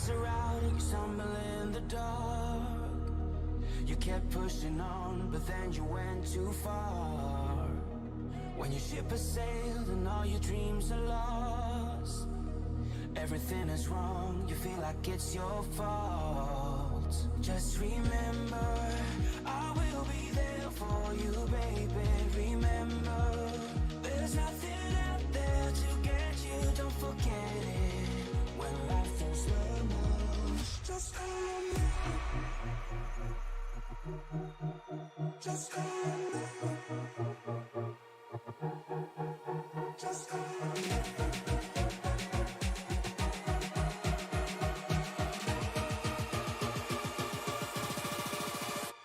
lights are out and you stumble in the dark. You kept pushing on, but then you went too far. When your ship has sailed and all your dreams are lost, everything is wrong, you feel like it's your fault. Just remember, I will be there for you, baby. Remember, there's nothing out there to get you, don't forget it. When life feels lemons, just call me. Just call me. Just call me.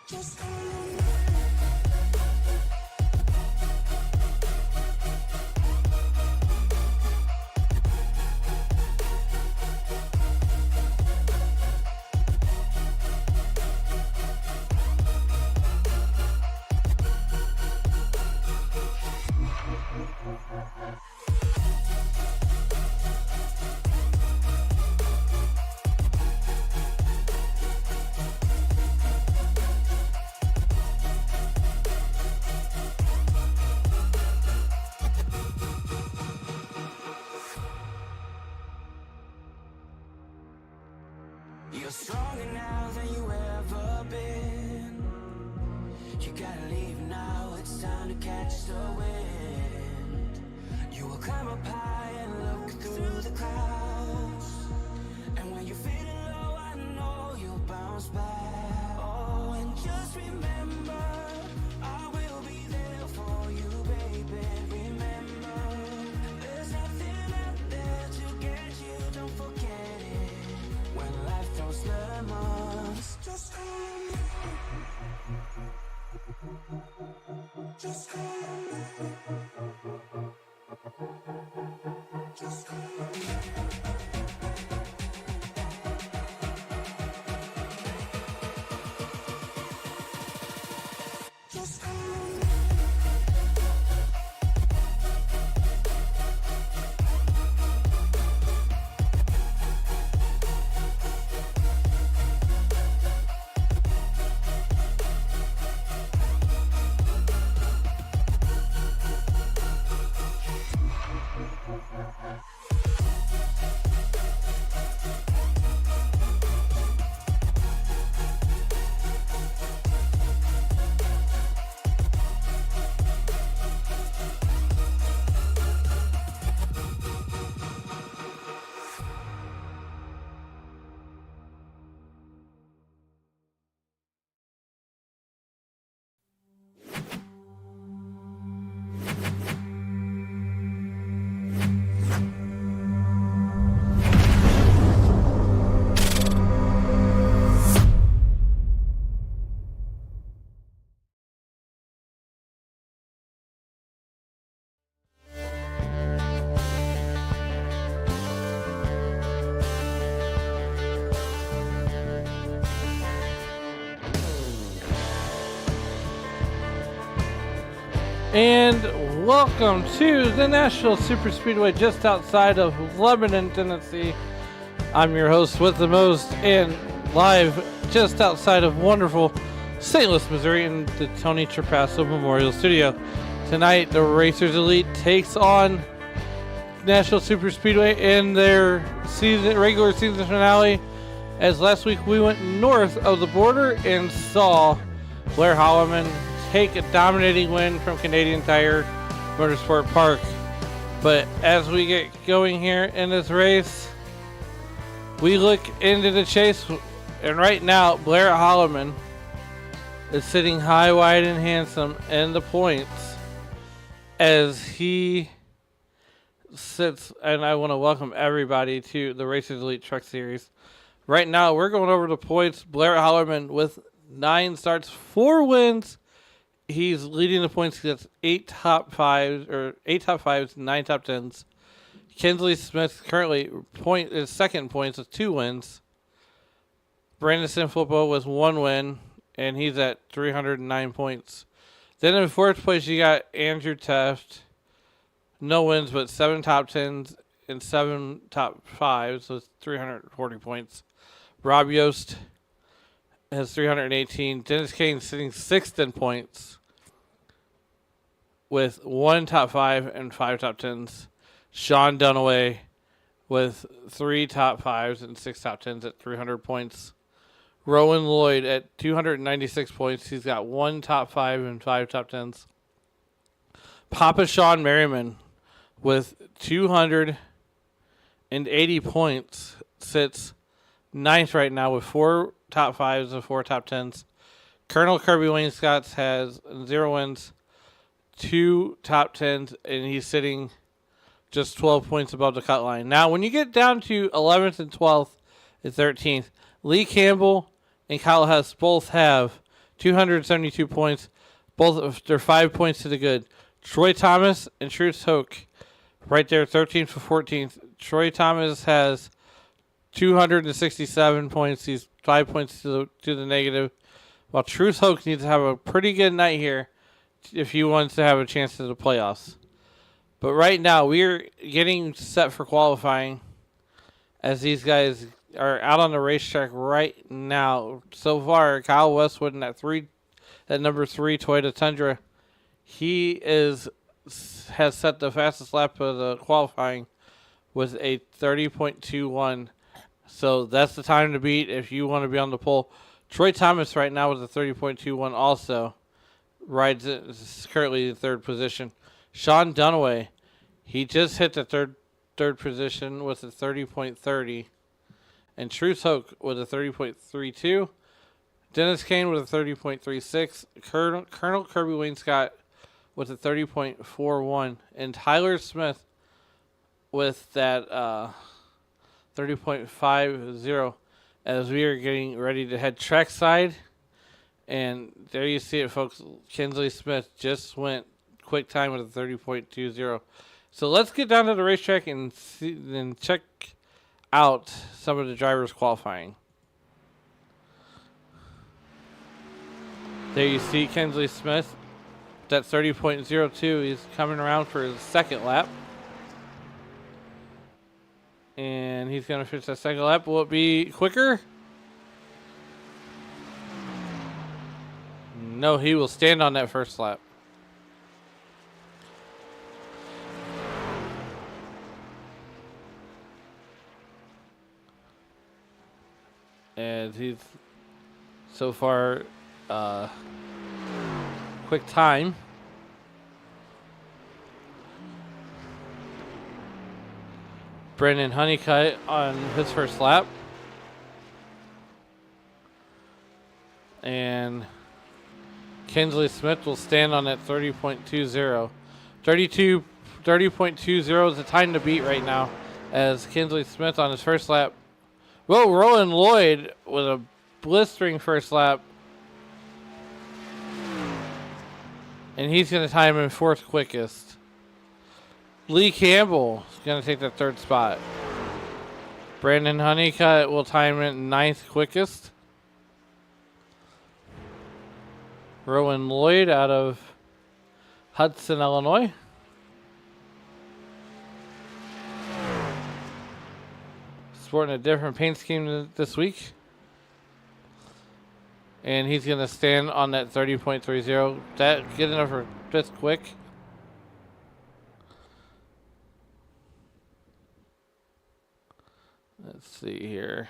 Just call me. You're stronger now than you ever been. You gotta leave now, it's time to catch the wind. You will climb up high and look through the clouds. And when you're feeling low, I know you'll bounce back. Oh, and just remember, I will be there for you, baby. Remember, there's nothing out there to get you, don't forget it. When life throws lemons, just call me. Just call me. Just call me. Just call me. And welcome to the Nashville Super Speedway just outside of Lebanon, Tennessee. I'm your host with the most, and live just outside of wonderful St. Louis, Missouri in the Tony Trapasso Memorial Studio. Tonight, the Racers Elite takes on Nashville Super Speedway in their regular season finale. As last week we went north of the border and saw Blair Holloman take a dominating win from Canadian Tire Motorsport Park. But as we get going here in this race, we look into the chase, and right now Blair Holloman is sitting high, wide, and handsome in the points as he sits. And I want to welcome everybody to the Racers Elite Truck Series. Right now we're going over the points. Blair Holloman with 9 starts, 4 wins. He's leading the points. He gets 8 top 5s, 9 top 10s. Kinsley Smith currently is second points with 2 wins. Brandon Sanfilippo with 1 win, and he's at 309 points. Then in 4th place, you got Andrew Teft. No wins, but 7 top 10s. and 7 top 5s with 340 points. Rob Yost has 318. Dennis Kane sitting 6th in points with 1 top 5 and 5 top 10s. Sean Dunaway with 3 top 5s and 6 top 10s at 300 points. Rowan Lloyd at 296 points. He's got 1 top 5 and 5 top 10s. Papa Sean Merriman with 280 points sits 9th right now with 4 top 5s and 4 top 10s. Colonel Kirby Wayne Scotts has 0 wins, 2 top 10s, and he's sitting just 12 points above the cut line. Now, when you get down to 11th and 12th and 13th, Lee Campbell and Kyle Hess both have 272 points. Both they're 5 points to the good. Troy Thomas and Truce Hoke right there, 13th to 14th. Troy Thomas has 267 points. He's 5 points to the negative. While Truce Hoke needs to have a pretty good night here if he wants to have a chance to the playoffs. But right now, we're getting set for qualifying as these guys are out on the racetrack right now. So far, Kyle Westwood in that number 3 Toyota Tundra, he has set the fastest lap of the qualifying with a 30.21. So that's the time to beat if you want to be on the pole. Troy Thomas right now with a 30.21 also is currently in 3rd position. Sean Dunaway, he just hit the third position with a 30.30. And Truce Hoke with a 30.32. Dennis Kane with a 30.36. Colonel Kirby Wayne Scott with a 30.41. And Tyler Smith with that 30.50 as we are getting ready to head trackside. And there you see it, folks. Kinsley Smith just went quick time with a 30.20. So let's get down to the racetrack and check out some of the drivers qualifying. There you see Kinsley Smith. That 30.02. He's coming around for his 2nd lap. And he's going to finish that 2nd lap. Will it be quicker? No, he will stand on that 1st lap. And he's so far quick time. Brendan Honeycutt on his 1st lap. And Kinsley Smith will stand on that 30.20. 30.20 is the time to beat right now as Kinsley Smith on his 1st lap. Whoa, Rowan Lloyd with a blistering 1st lap. And he's going to time in 4th quickest. Lee Campbell is going to take the 3rd spot. Brandon Honeycutt will time in 9th quickest. Rowan Lloyd out of Hudson, Illinois. Sporting a different paint scheme this week. And he's going to stand on that 30.30. That good enough for just quick. Let's see here.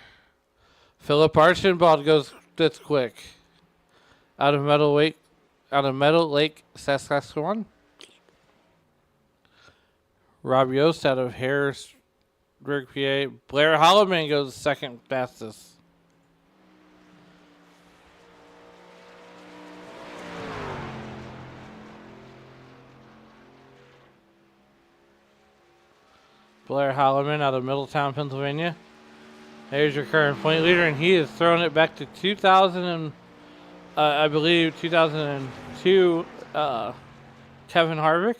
Philip Archambault goes this quick. Out of Meadow Lake, Saskatchewan. Rob Yost out of Harrisburg, PA. Blair Holloman goes 2nd fastest. Blair Holloman out of Middletown, Pennsylvania. There's your current point leader, and he is throwing it back to 2002 Kevin Harvick.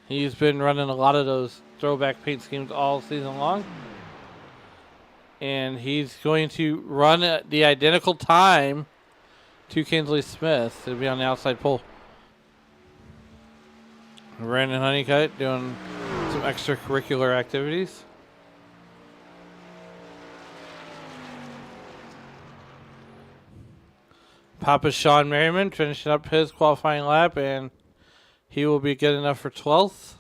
He's been running a lot of those throwback paint schemes all season long. And he's going to run at the identical time to Kinsley Smith to be on the outside pole. Brandon Honeycutt doing some some extracurricular activities. Papa Sean Merriman finishing up his qualifying lap, and he will be good enough for 12th.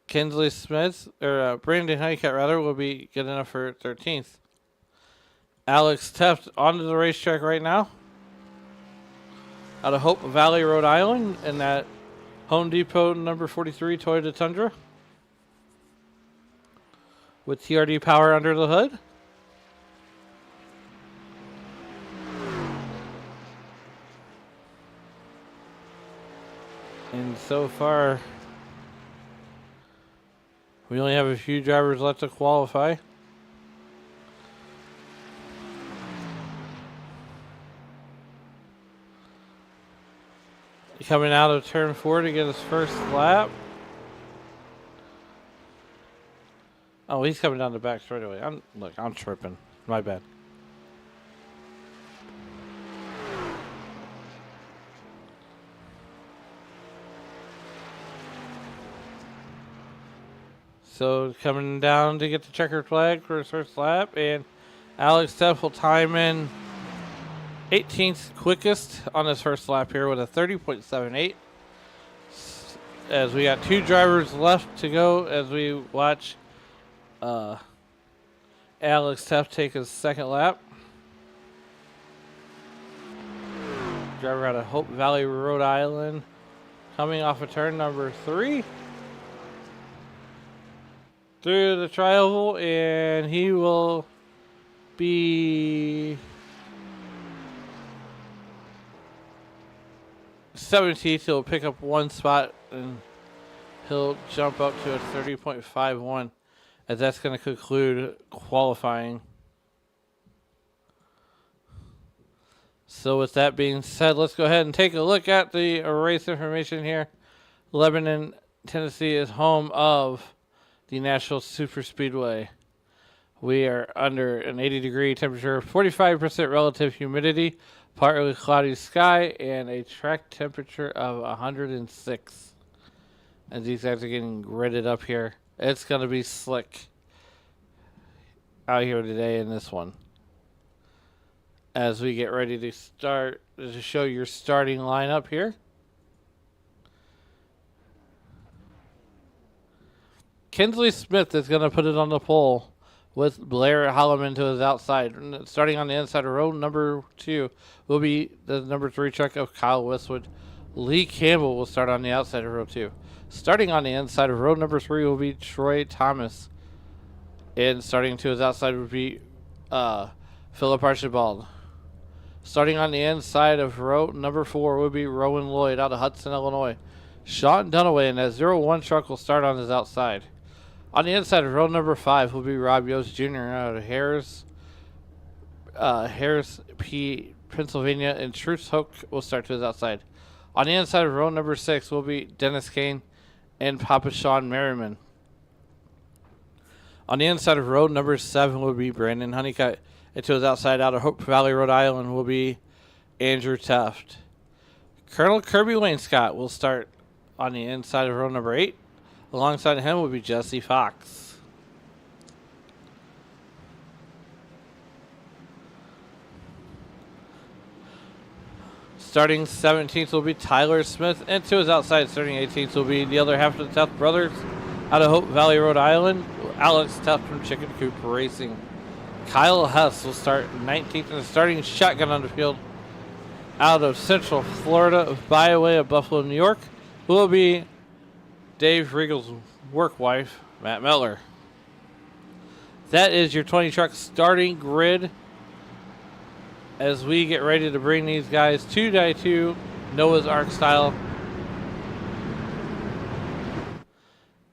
Kinsley Smith, or Brandon Honeycutt rather, will be good enough for 13th. Alex Teft onto the racetrack right now. Out of Hope Valley, Rhode Island, in that Home Depot number 43 Toyota Tundra. With TRD power under the hood. And so far, we only have a few drivers left to qualify. Coming out of turn 4 to get his first lap. Oh, he's coming down the back straight away. I'm tripping. My bad. So coming down to get the checkered flag for his first lap, and Alex Teff will time in 18th quickest on his first lap here with a 30.78. As we got 2 drivers left to go as we watch Alex Teff take his second lap. Driver out of Hope Valley, Rhode Island, coming off of turn number 3. Through the tri-oval, and he will be 17th. He'll pick up 1 spot, and he'll jump up to a 30.51, as that's going to conclude qualifying. So with that being said, let's go ahead and take a look at the race information here. Lebanon, Tennessee is home of the Nashville Super Speedway. We are under an 80-degree temperature, 45% relative humidity, partly cloudy sky, and a track temperature of 106. As these guys are getting gridded up here, it's going to be slick out here today in this one. As we get ready to start, to show your starting lineup here. Kinsley Smith is going to put it on the pole with Blair Holloman to his outside. Starting on the inside of row number 2 will be the number 3 truck of Kyle Westwood. Lee Campbell will start on the outside of row 2. Starting on the inside of row number 3 will be Troy Thomas. And starting to his outside would be Philip Archibald. Starting on the inside of row number 4 will be Rowan Lloyd out of Hudson, Illinois. Sean Dunaway in that 01 truck will start on his outside. On the inside of row number 5 will be Rob Yost Jr. out of Harris, Pennsylvania, and Truce Hook will start to his outside. On the inside of row number 6 will be Dennis Kane and Papa Sean Merriman. On the inside of row number 7 will be Brandon Honeycutt, and to his outside out of Hope Valley, Rhode Island will be Andrew Teft. Colonel Kirby Wayne Scott will start on the inside of row number 8. Alongside him will be Jesse Fox. Starting 17th will be Tyler Smith, and to his outside, starting 18th will be the other half of the Teft brothers out of Hope Valley, Rhode Island, Alex Teft from Chicken Coop Racing. Kyle Hess will start 19th in the starting shotgun on the field out of Central Florida, by way of Buffalo, New York, will be Dave Regal's work wife, Matt Miller. That is your 20 truck starting grid as we get ready to bring these guys 2x2 Noah's Ark style.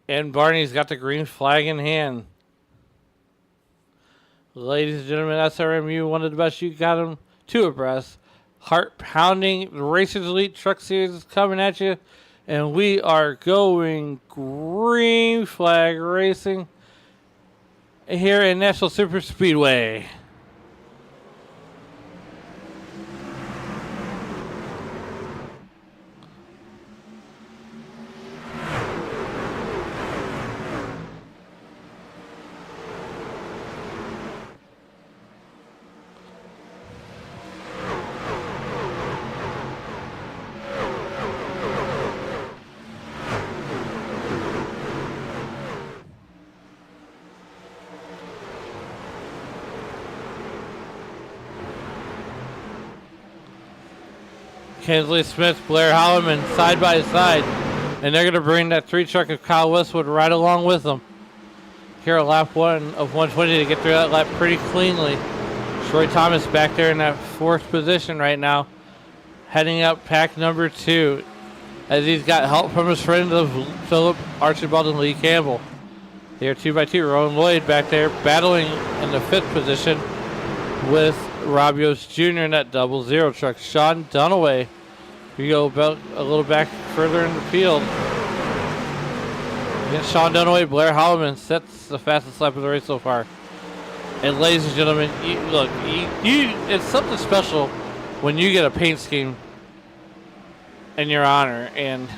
And Barney's got the green flag in hand. Ladies and gentlemen, SRMU, one of the best. You got them 2 abreast. Heart pounding. The Racers Elite Truck Series is coming at you. And we are going green flag racing here in Nashville Super Speedway. Kinsley Smith, Blair Holloman side by side. And they're going to bring that 3 truck of Kyle Westwood right along with them. Here at lap 1 of 120 to get through that lap pretty cleanly. Troy Thomas back there in that 4th position right now. Heading up pack number 2. As he's got help from his friends of Philip Archibald and Lee Campbell. They are 2x2. Rowan Lloyd back there battling in the 5th position with Rob Yost Jr. in that 00 truck. Sean Dunaway. We go about a little back further in the field. Against Sean Dunaway, Blair Holloman sets the fastest lap of the race so far. And ladies and gentlemen, it's something special when you get a paint scheme in your honor. And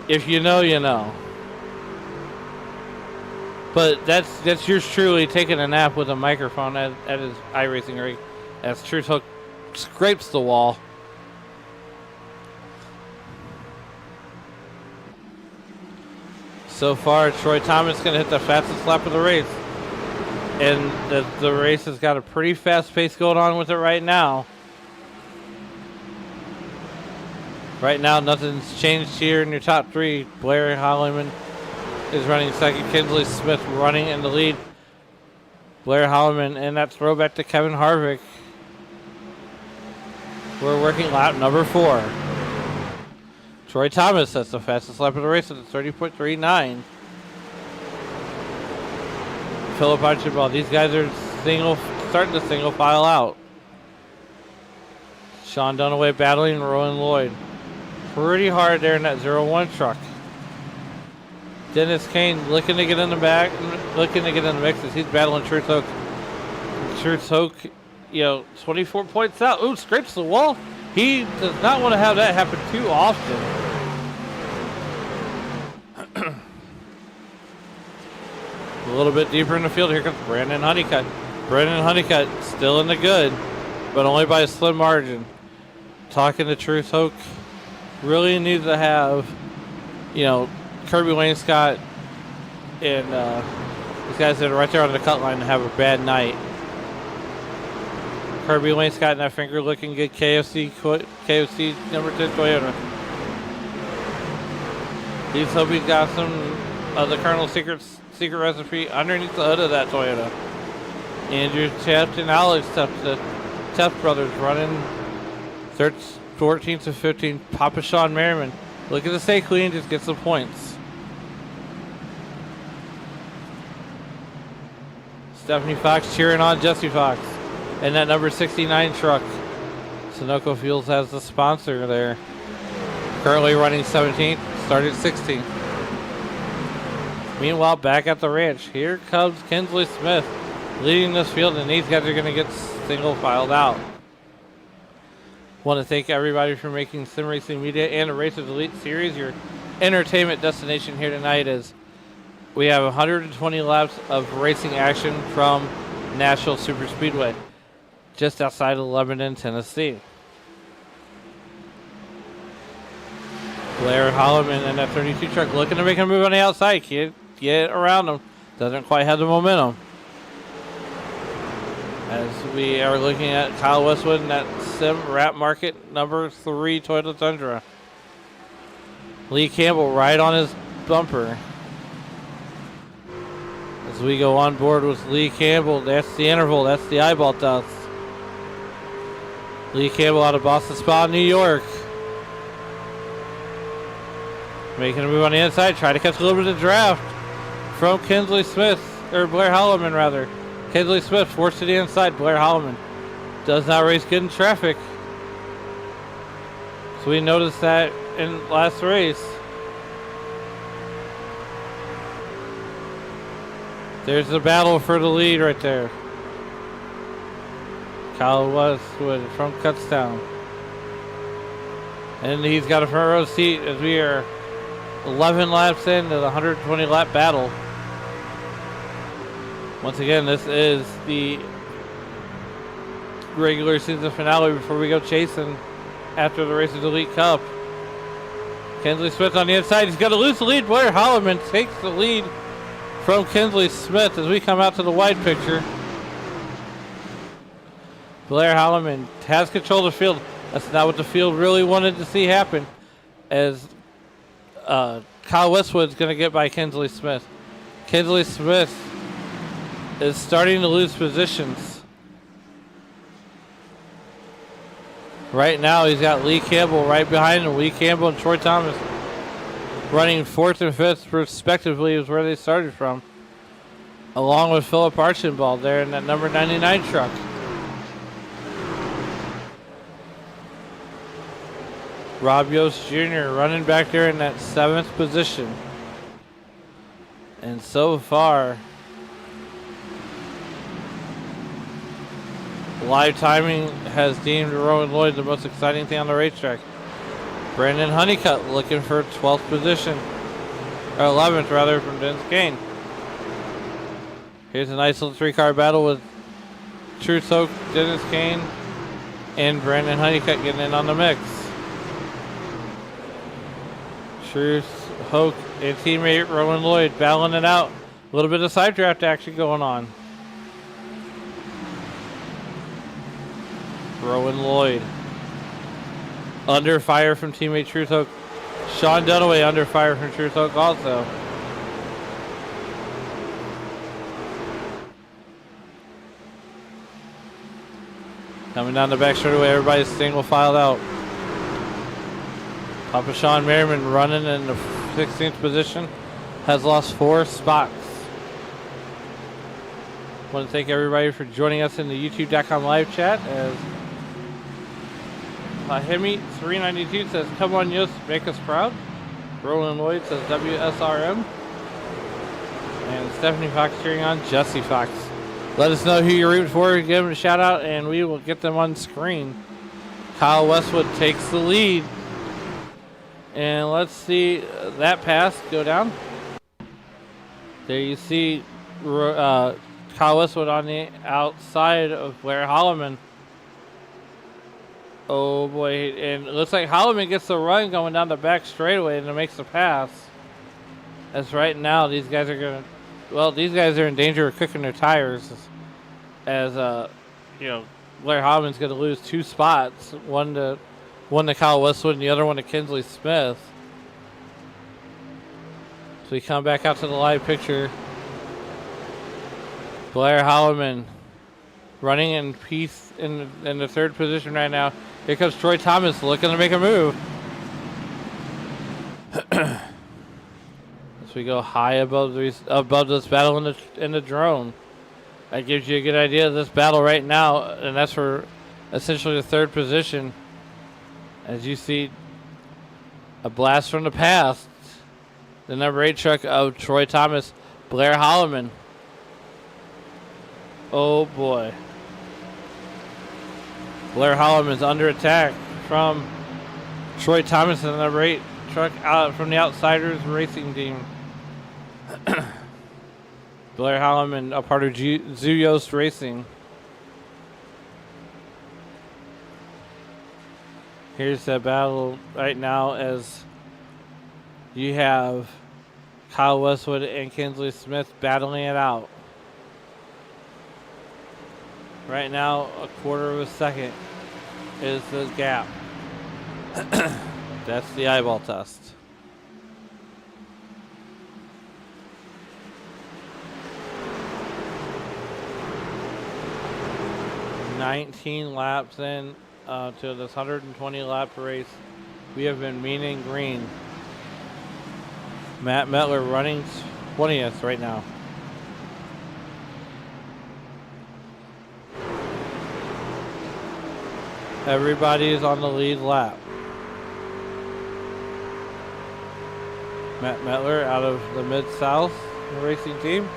if you know, you know. But that's yours truly taking a nap with a microphone at his iRacing rig as Truth Hook scrapes the wall. So far, Troy Thomas going to hit the fastest lap of the race. And the race has got a pretty fast pace going on with it right now. Right now, nothing's changed here in your top 3. Blair Holloman is running second. Kinsley Smith running in the lead. Blair Holloman and that throwback to Kevin Harvick. We're working lap number 4. Troy Thomas, that's the fastest lap of the race at a 30.39. Philip Archibald, these guys are starting to single file out. Sean Dunaway battling Rowan Lloyd. Pretty hard there in that 01 truck. Dennis Kane looking to get in the back, looking to get in the mix as he's battling Truth Hook. Truth Hook, 24 points out. Ooh, scrapes the wall. He does not want to have that happen too often. A little bit deeper in the field, here comes Brandon Honeycutt. Brandon Honeycutt still in the good, but only by a slim margin. Talking to Truth Hook, really needs to have, Kirby Wainscott and these guys that are right there on the cut line to have a bad night. Kirby Wainscott and that finger looking good. KFC number 10 Toyota. He's hoping he's got some of the Colonel's secret recipe underneath the hood of that Toyota. Andrew Teft and Alex Teft, the Teft brothers running 14th to 15th. Papa Sean Merriman looking to stay clean, just get some points. Stephanie Fox cheering on Jesse Fox. And that number 69 truck. Sunoco Fuels has the sponsor there. Currently running 17th, started 16th. Meanwhile, back at the ranch, here comes Kinsley Smith leading this field, and these guys are going to get single filed out. Want to thank everybody for making Sim Racing Media and the Racers Elite Series your entertainment destination here tonight, as we have 120 laps of racing action from Nashville Super Speedway, just outside of Lebanon, Tennessee. Blair Holloman and that 32 truck looking to make a move on the outside. Can't get around him. Doesn't quite have the momentum. As we are looking at Kyle Westwood in that Sim Wrap Market number 3 Toyota Tundra. Lee Campbell right on his bumper. As we go on board with Lee Campbell, that's the interval, that's the eyeball dust. Lee Campbell out of Boston Spa, New York. Making a move on the inside, try to catch a little bit of draft from Kinsley Smith, or Blair Holloman rather. Kinsley Smith forced to the inside. Blair Holloman does not race good in traffic. So we noticed that in last race. There's the battle for the lead right there. Kyle Westwood from Cutstown. And he's got a front row seat as we are 11 laps into the 120 lap battle. Once again, this is the regular season finale before we go chasing after the Racers Elite Cup. Kinsley Smith on the inside. He's got a loose lead. Blair Holloman takes the lead from Kinsley Smith as we come out to the wide picture. Blair Holloman has control of the field. That's not what the field really wanted to see happen, as Kyle Westwood's going to get by Kinsley Smith. Kinsley Smith is starting to lose positions. Right now, he's got Lee Campbell right behind him. Lee Campbell and Troy Thomas running 4th and 5th respectively is where they started from, along with Philip Archambault there in that number 99 truck. Rob Yost Jr. running back there in that 7th position. And so far, live timing has deemed Rowan Lloyd the most exciting thing on the racetrack. Brandon Honeycutt looking for 12th position, or 11th rather, from Dennis Kane. Here's a nice little 3-car battle with Truth Hoke, Dennis Kane, and Brandon Honeycutt getting in on the mix. Truth Hoke and teammate Rowan Lloyd battling it out. A little bit of side draft action going on. Rowan Lloyd under fire from teammate Truth Hoke. Sean Dunaway under fire from Truth Hoke also. Coming down the back straightaway, everybody's single filed out. Papa Sean Merriman running in the 16th position, has lost 4 spots. Want to thank everybody for joining us in the youtube.com live chat. As Hemi392 says, come on, Yost, make us proud. Roland Lloyd says, WSRM. And Stephanie Fox cheering on Jesse Fox. Let us know who you're rooting for. Give them a shout out, and we will get them on screen. Kyle Westwood takes the lead. And let's see that pass go down. There you see Kyle Westwood on the outside of Blair Holloman. Oh boy, and it looks like Holloman gets the run going down the back straightaway and it makes the pass. As right now these guys are these guys are in danger of cooking their tires, as Blair Holloman's going to lose 2 spots, one to Kyle Westwood and the other one to Kinsley Smith. So we come back out to the live picture. Blair Holloman running in peace in the 3rd position right now. Here comes Troy Thomas looking to make a move. As we go high above this battle in the drone. That gives you a good idea of this battle right now, and that's for essentially the 3rd position. As you see, a blast from the past. The number 8 truck of Troy Thomas, Blair Holloman. Oh boy. Blair Holloman's under attack from Troy Thomas and the number 8 truck out from the Outsiders Racing Team. Blair Holloman, a part of Yost Racing. Here's the battle right now, as you have Kyle Westwood and Kinsley Smith battling it out. Right now, a quarter of a second is the gap. That's the eyeball test. $19 laps in to this 120 lap race. We have been mean and green. Matt Metler running 20th right now. Everybody is on the lead lap. Matt Metler out of the Mid-South Racing Team.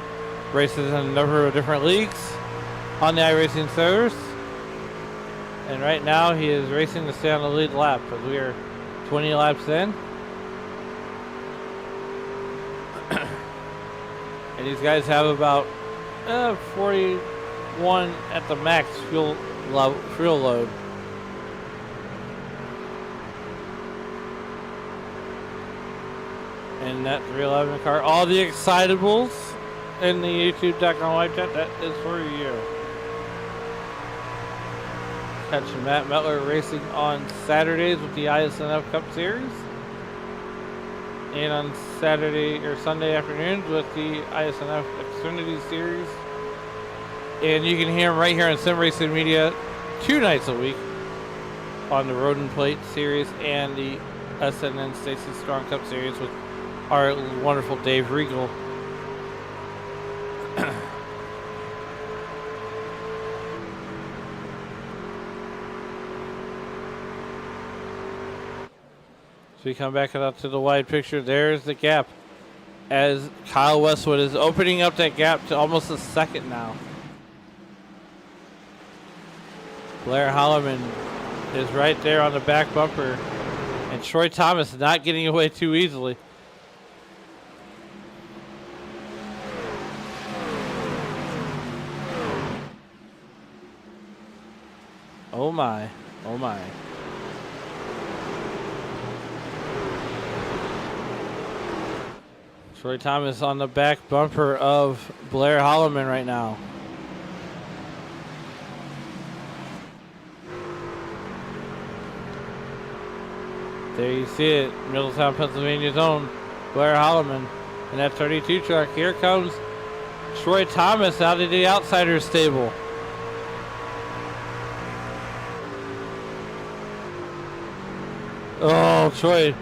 Races in a number of different leagues on the iRacing servers. And right now he is racing to stay on the lead lap, as we are 20 laps in. And these guys have about 41 at the max fuel load. And that 311 car, all the excitables in the youtube.com live chat, that is for you. Catch Matt Mettler racing on Saturdays with the ISNF Cup Series. And on Saturday or Sunday afternoons with the ISNF Xfinity Series. And you can hear him right here on Sim Racing Media 2 nights a week on the Road and Plate Series and the SNN Stacy Strong Cup Series with our wonderful Dave Regal. So we come back out to the wide picture. There's the gap as Kyle Westwood is opening up that gap to almost a second now. Blair Holloman is right there on the back bumper. And Troy Thomas not getting away too easily. Oh my, oh my. Troy Thomas on the back bumper of Blair Holloman right now. There you see it, Middletown, Pennsylvania's own Blair Holloman in that 32 truck. Here comes Troy Thomas out of the Outsiders stable. Oh, Troy,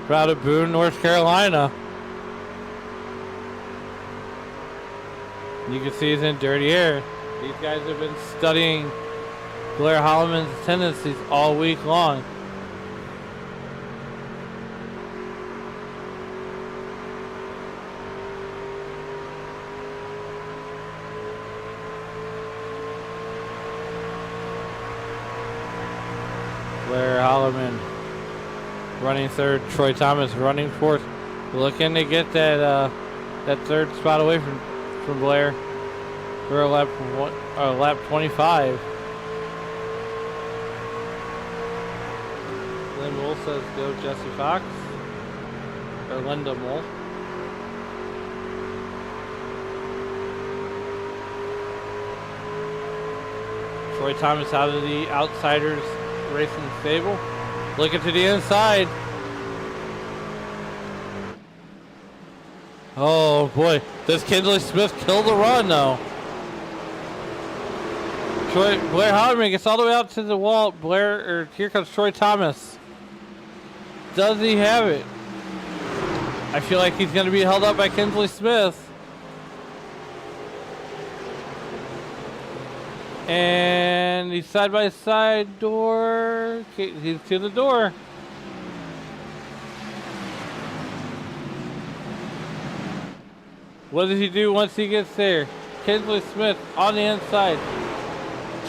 proud of Boone, North Carolina. You can see he's in dirty air. These guys have been studying Blair Holloman's tendencies all week long. Blair Holloman running third, Troy Thomas running fourth, looking to get that that third spot away from Blair for a lap 25. Lynn Moll says go Jesse Fox, or Linda Moll. Troy Thomas out of the Outsiders Racing stable. Looking to the inside. Oh boy, does Kinsley Smith kill the run though? Blair Holloman gets all the way out to the wall. Here comes Troy Thomas. Does he have it? I feel like he's going to be held up by Kinsley Smith. And he's side by side door. He's to the door. What does he do once he gets there? Kinsley Smith on the inside.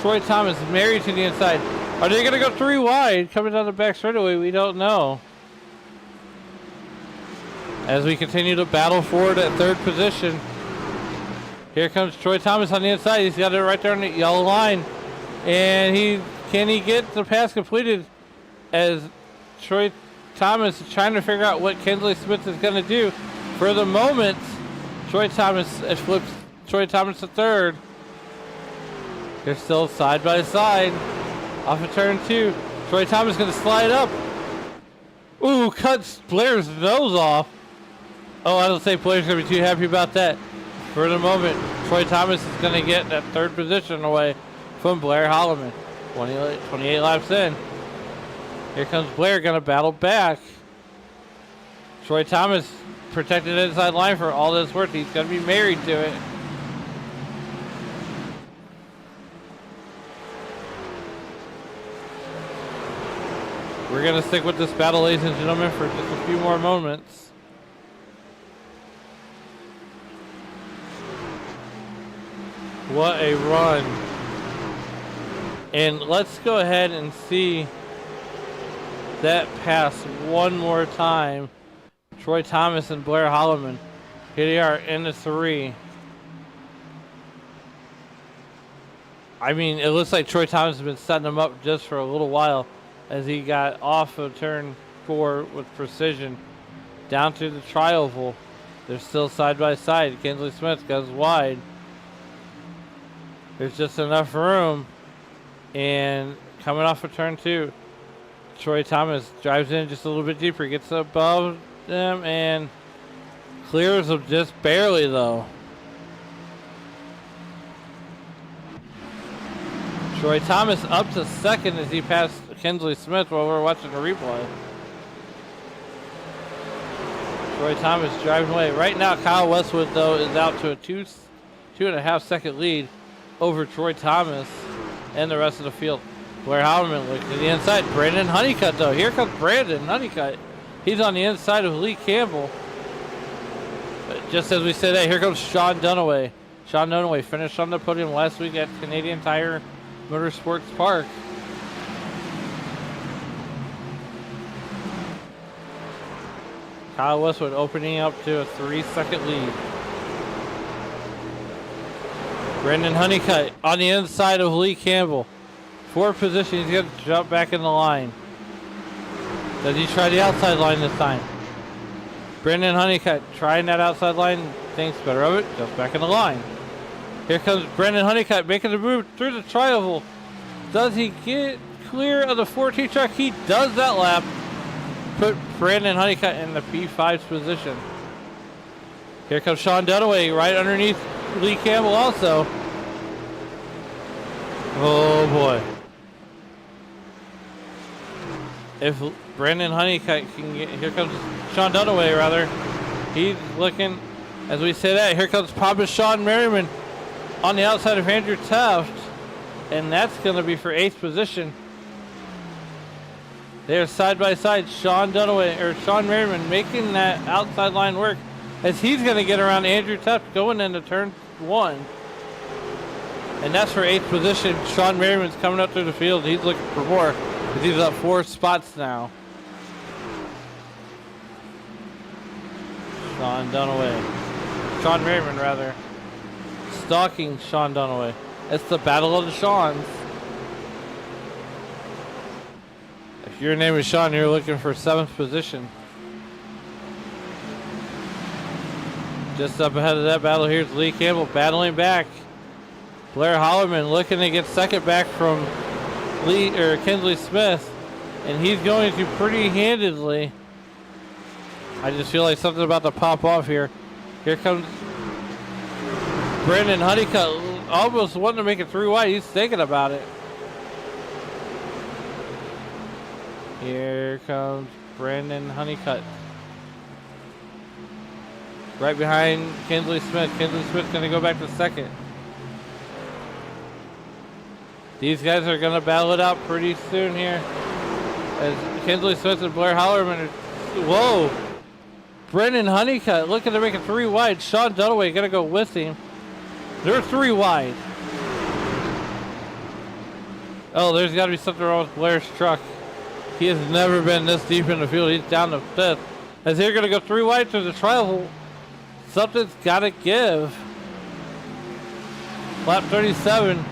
Troy Thomas married to the inside. Are they going to go 3 wide coming down the back straightaway? We don't know. As we continue to battle forward at third position. Here comes Troy Thomas on the inside. He's got it right there on the yellow line. And can he get the pass completed as Troy Thomas is trying to figure out what Kinsley Smith is going to do. For the moment, Troy Thomas flips Troy Thomas to third. They're still side by side. Off of turn 2. Troy Thomas going to slide up. Ooh, cuts Blair's nose off. Oh, I don't think Blair's going to be too happy about that. For the moment, Troy Thomas is going to get that third position away from Blair Holloman. 28 laps in. Here comes Blair, going to battle back. Troy Thomas protected inside line for all that's worth. He's going to be married to it. We're going to stick with this battle, ladies and gentlemen, for just a few more moments. What a run. And let's go ahead and see that pass one more time. Troy Thomas and Blair Holloman. Here they are in the 3. I mean, it looks like Troy Thomas has been setting them up just for a little while as he got off of turn 4 with precision down to the tri-oval. They're still side by side. Kinsley Smith goes wide. There's just enough room, and coming off of turn 2. Troy Thomas drives in just a little bit deeper, gets above them, and clears them just barely, though. Troy Thomas up to second as he passed Kinsley Smith while we're watching the replay. Troy Thomas driving away. Right now, Kyle Westwood, though, is out to a 2.5 second lead over Troy Thomas and the rest of the field. Blair Howman looking to the inside. Brandon Honeycutt, though. Here comes Brandon Honeycutt. He's on the inside of Lee Campbell. But just as we said, hey, here comes Sean Dunaway. Sean Dunaway finished on the podium last week at Canadian Tire Motorsports Park. Kyle Westwood opening up to a 3-second lead. Brandon Honeycutt on the inside of Lee Campbell. 4th position, he's going to jump back in the line. Does he try the outside line this time? Brandon Honeycutt trying that outside line, thinks better of it, jumps back in the line. Here comes Brandon Honeycutt making the move through the tri-oval. Does he get clear of the 14 truck? He does that lap. Put Brandon Honeycutt in the P5's position. Here comes Sean Dunaway right underneath Lee Campbell also. Oh boy. If Brandon Honeycutt can get, here comes Sean Dunaway rather. He's looking, as we say that, here comes Papa Sean Merriman on the outside of Andrew Taft. And that's going to be for 8th position. They're side by side. Sean Dunaway or Sean Merriman making that outside line work as he's going to get around Andrew Taft going into turn 1. And that's for 8th position. Sean Merriman's coming up through the field. He's looking for more. He's up 4 spots now. Sean Dunaway. Sean Merriman, rather. Stalking Sean Dunaway. It's the battle of the Seans. If your name is Sean, you're looking for 7th position. Just up ahead of that battle, here's Lee Campbell battling back. Blair Holloman looking to get second back from Kinsley Smith, and he's going to pretty handedly. I just feel like something's about to pop off here. Here comes Brandon Honeycutt, almost wanting to make it 3 wide. He's thinking about it. Here comes Brandon Honeycutt. Right behind Kinsley Smith. Kinsley Smith's going to go back to second. These guys are going to battle it out pretty soon here. As Kinsley Smith and Blair Hollerman are... Whoa! Brendan Honeycutt looking to make it 3 wide. Sean Dunaway going to go with him. They're 3 wide. Oh, there's got to be something wrong with Blair's truck. He has never been this deep in the field. He's down to 5th. As they're going to go 3 wide through the trial. Something's got to give. Lap 37.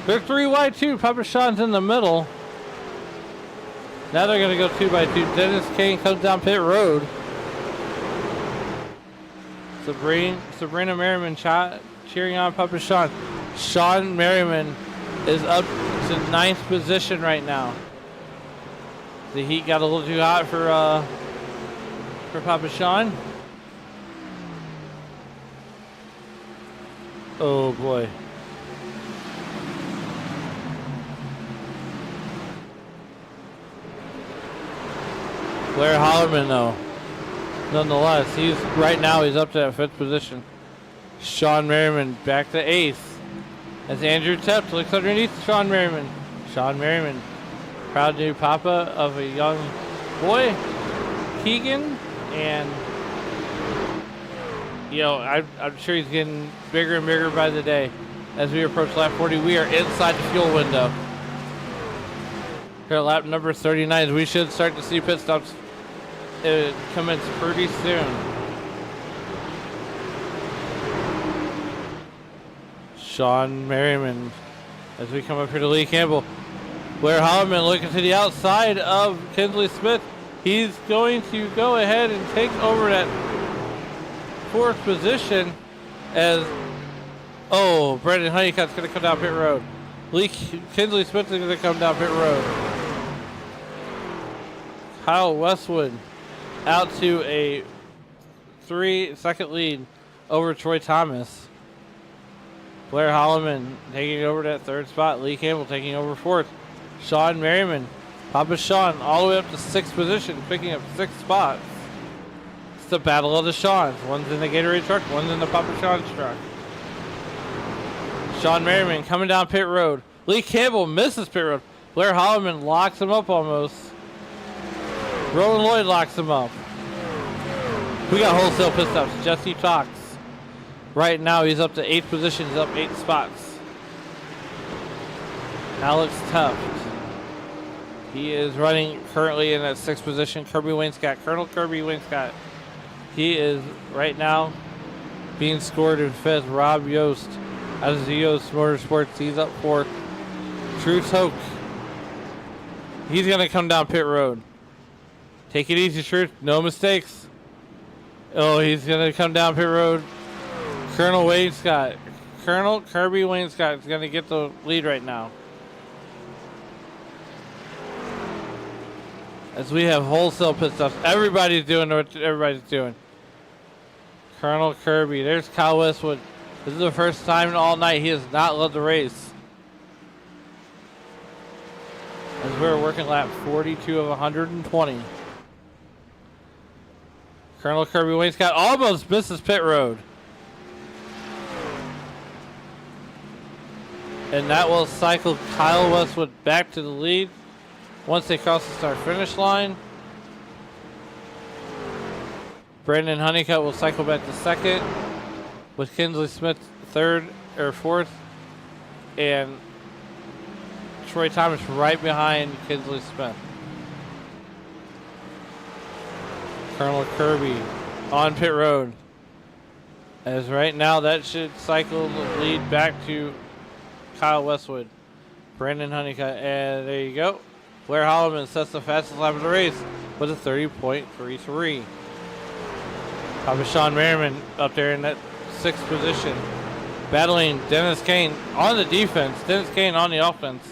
They're 3 wide too. Papa Sean's in the middle. Now they're going to go 2 by 2. Dennis Kane comes down pit road. Sabrina Merriman cheering on Papa Sean. Sean Merriman is up to 9th position right now. The heat got a little too hot for Papa Sean. Oh boy. Blair Hollerman, though, nonetheless, he's up to that 5th position. Sean Merriman back to 8th. As Andrew Tept looks underneath Sean Merriman. Sean Merriman, proud new papa of a young boy, Keegan, and you know, I'm sure he's getting bigger and bigger by the day. As we approach lap 40, we are inside the fuel window. Here at lap number 39, we should start to see pit stops commence pretty soon. Sean Merriman, as we come up here to Lee Campbell. Blair Holloman looking to the outside of Kinsley Smith. He's going to go ahead and take over that 4th position as, Brendan Honeycutt's going to come down pit road. Kinsley Smith is going to come down pit road. Kyle Westwood out to a 3-second lead over Troy Thomas. Blair Holloman taking over that third spot. Lee Campbell taking over fourth. Sean Merriman, Papa Sean, all the way up to sixth position, picking up 6 spots. It's the battle of the Seans. One's in the Gatorade truck, one's in the Papa Sean's truck. Sean Merriman coming down pit road. Lee Campbell misses pit road. Blair Holloman locks him up almost. Roland Lloyd locks him up. We got wholesale pit stops. Jesse Talks. Right now he's up to 8th position. He's up 8 spots. Alex Tuft. He is running currently in that 6th position. Kirby Wainscott. Colonel Kirby Wainscott. He is right now being scored in 5th. Rob Yost out of Yost Motorsports. He's up 4th. Truce Hoke. He's going to come down pit road. Take it easy, Truth. No mistakes. Oh, he's going to come down pit road. Colonel Wainscott. Colonel Kirby Wainscott is going to get the lead right now. As we have wholesale pit stops. Everybody's doing what everybody's doing. Colonel Kirby. There's Kyle Westwood. This is the first time all night he has not led the race. As we're working lap 42 of 120. Colonel Kirby Wainscott almost misses pit road. And that will cycle Kyle Westwood back to the lead once they cross the start finish line. Brandon Honeycutt will cycle back to 2nd with Kinsley Smith 3rd or 4th. And Troy Thomas right behind Kinsley Smith. Colonel Kirby on pit road. As right now that should cycle the lead back to Kyle Westwood. Brandon Honeycutt. And there you go. Blair Holloman sets the fastest lap of the race with a 30.33. Papa Sean Merriman up there in that 6th position. Battling Dennis Kane on the defense. Dennis Kane on the offense.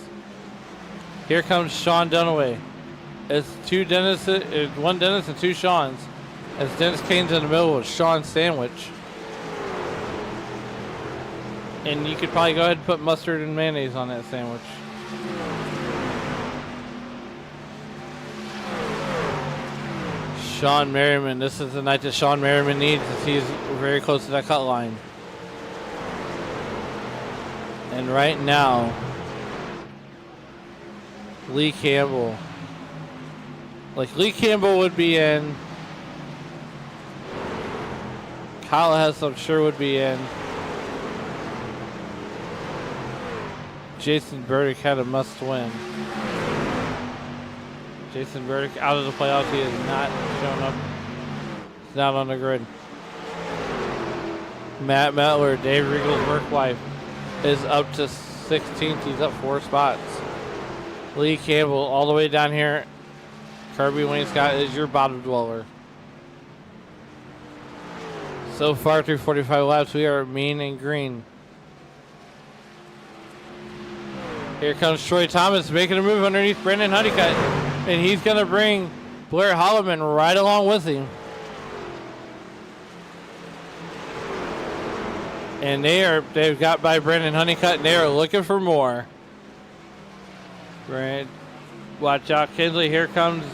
Here comes Sean Dunaway. It's one Dennis and 2 Seans. As Dennis Kane's in the middle with Sean Sandwich. And you could probably go ahead and put mustard and mayonnaise on that sandwich. Sean Merriman. This is the night that Sean Merriman needs as he's very close to that cut line. And right now, Lee Campbell. Like Lee Campbell would be in. Kyle Hess, I'm sure, would be in. Jason Burdick had a must win. Jason Burdick out of the playoffs. He has not shown up. He's not on the grid. Matt Mettler, Dave Riegel's work wife, is up to 16th. He's up 4 spots. Lee Campbell all the way down here. Kirby Wainscott is your bottom dweller. So far through 45 laps, we are mean and green. Here comes Troy Thomas making a move underneath Brandon Honeycutt. And he's going to bring Blair Holloman right along with him. And they've got by Brandon Honeycutt, and they are looking for more. Right. Watch out, Kinsley. Here comes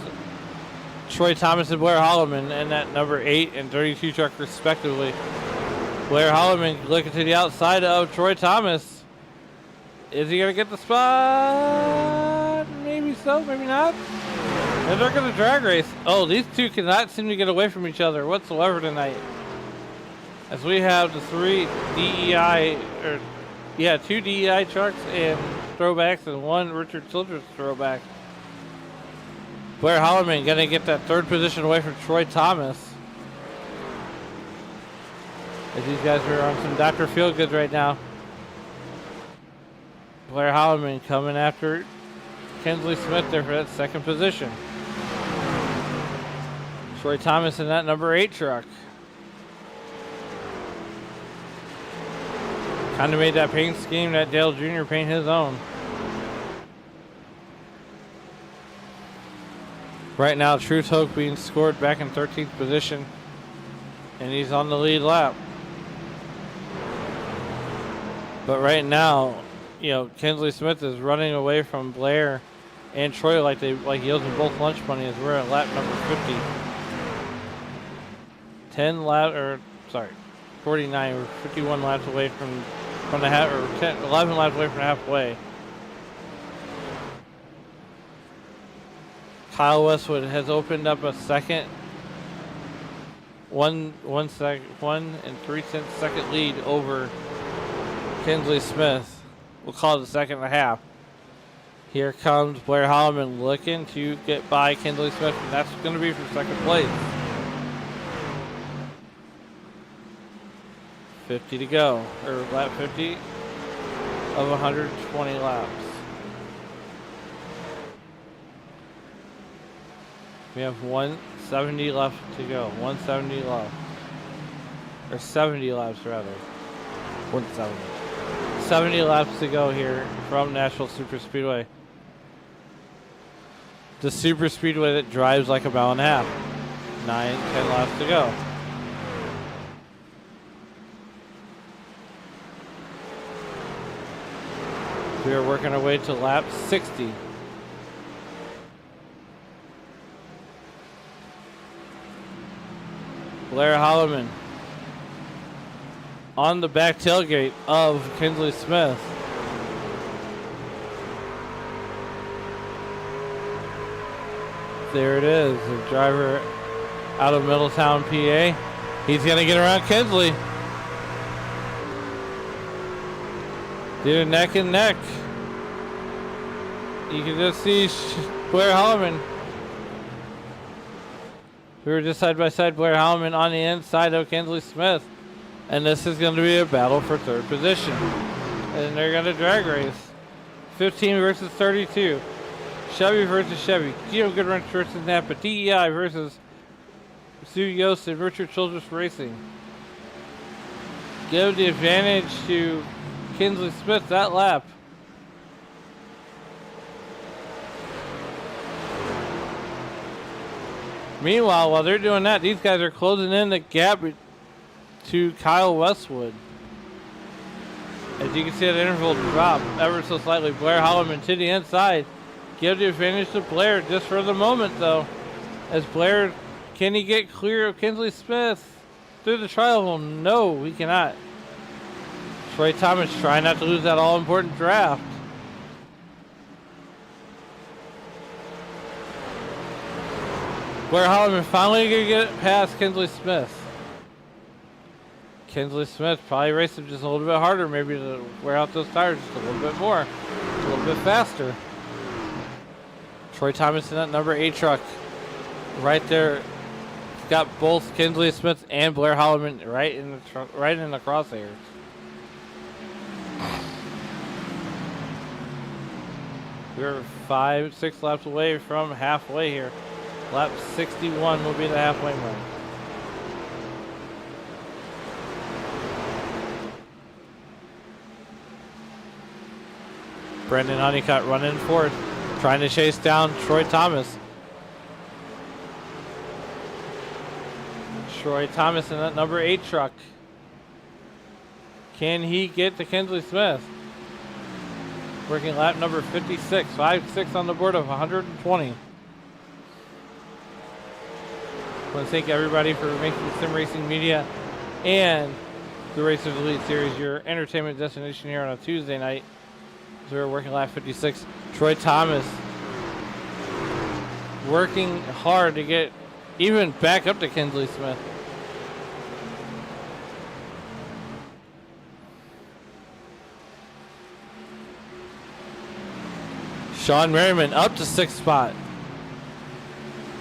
Troy Thomas and Blair Holloman and that number 8 and 32 truck respectively. Blair Holloman looking to the outside of Troy Thomas. Is he going to get the spot? Maybe so, maybe not. And they're going to drag race. Oh, these two cannot seem to get away from each other whatsoever tonight. As we have the 2 DEI trucks and throwbacks and 1 Richard Childress throwback. Blair Holloman going to get that 3rd position away from Troy Thomas. As these guys are on some Dr. Feelgood right now. Blair Holloman coming after Kinsley Smith there for that 2nd position. Troy Thomas in that number 8 truck. Kind of made that paint scheme that Dale Jr. paint his own. Right now, Truth Hoke being scored back in 13th position, and he's on the lead lap. But right now, you know, Kinsley Smith is running away from Blair and Troy like he owes them both lunch money as we're at lap number 50. 49 or 51 laps away from the half, or 11 laps away from halfway. Kyle Westwood has opened up a second, 1 and 3/10 second lead over Kinsley Smith. We'll call it the second and a half. Here comes Blair Holloman looking to get by Kinsley Smith, and that's going to be for second place. 50 to go, or lap 50 of 120 laps. We have 170 left to go. 170 left. Or 70 laps rather. 170. 70 laps to go here from Nashville Super Speedway. The super speedway that drives like a mile and a half. 9-10 laps to go. We are working our way to lap 60. Blair Holloman on the back tailgate of Kinsley Smith. There it is, the driver out of Middletown, PA. He's going to get around Kinsley. They're neck and neck. You can just see Blair Holloman. We were just side by side, Blair Holloman on the inside of Kinsley Smith. And this is going to be a battle for third position. And they're going to drag race. 15 versus 32. Chevy versus Chevy. Geo Goodwrench versus Napa. DEI versus Sue Yost and Richard Childress Racing. Give the advantage to Kinsley Smith that lap. Meanwhile, while they're doing that, these guys are closing in the gap to Kyle Westwood. As you can see, that interval drop ever so slightly. Blair Holloman to the inside. Give the advantage to Blair just for the moment, though. As Blair, can he get clear of Kinsley Smith through the trial hole? No, he cannot. Troy Thomas trying not to lose that all-important draft. Blair Holloman finally going to get past Kinsley Smith. Kinsley Smith probably raced him just a little bit harder, maybe to wear out those tires just a little bit more, a little bit faster. Troy Thomas in that number 8 truck right there. He's got both Kinsley Smith and Blair Holloman right in the crosshairs. We're 5-6 laps away from halfway here. Lap 61 will be the halfway mark. Brendan Honeycutt running fourth, trying to chase down Troy Thomas. Troy Thomas in that number 8 truck. Can he get to Kinsley Smith? Working lap number 56, 5-6 on the board of 120. I want to thank everybody for making the Sim Racing Media and the Racers Elite Series your entertainment destination here on a Tuesday night. So we're working lap 56. Troy Thomas working hard to get even back up to Kinsley Smith. Sean Merriman up to 6th spot.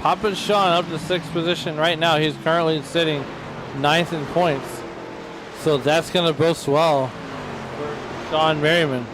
Poppin' Sean up to 6th position right now. He's currently sitting 9th in points. So that's going to boast well for Sean Merriman.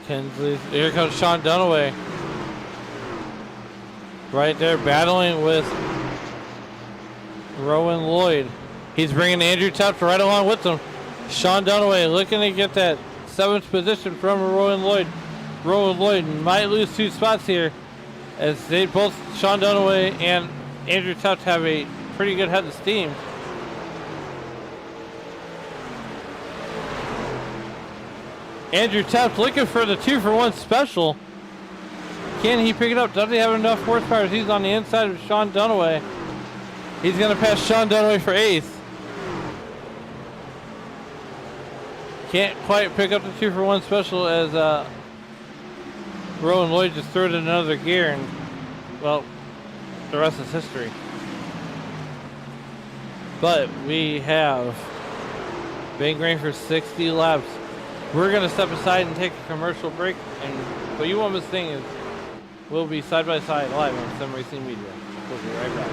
Kinsley. Here comes Sean Dunaway. Right there battling with Rowan Lloyd. He's bringing Andrew Tufts right along with him. Sean Dunaway looking to get that 7th position from Rowan Lloyd. Rowan Lloyd might lose 2 spots here as they both, Sean Dunaway and Andrew Tufts, have a pretty good head of steam. Andrew Tufts looking for the 2-for-1 special. Can he pick it up? Does he have enough horsepower? He's on the inside of Sean Dunaway. He's going to pass Sean Dunaway for 8th. Can't quite pick up the 2-for-1 special as Rowan Lloyd just threw it in another gear, and well, the rest is history. But we have been going for 60 laps. We're going to step aside and take a commercial break, and what you won't miss thing is we'll be side by side live on Sim Racing Media. We'll be right back.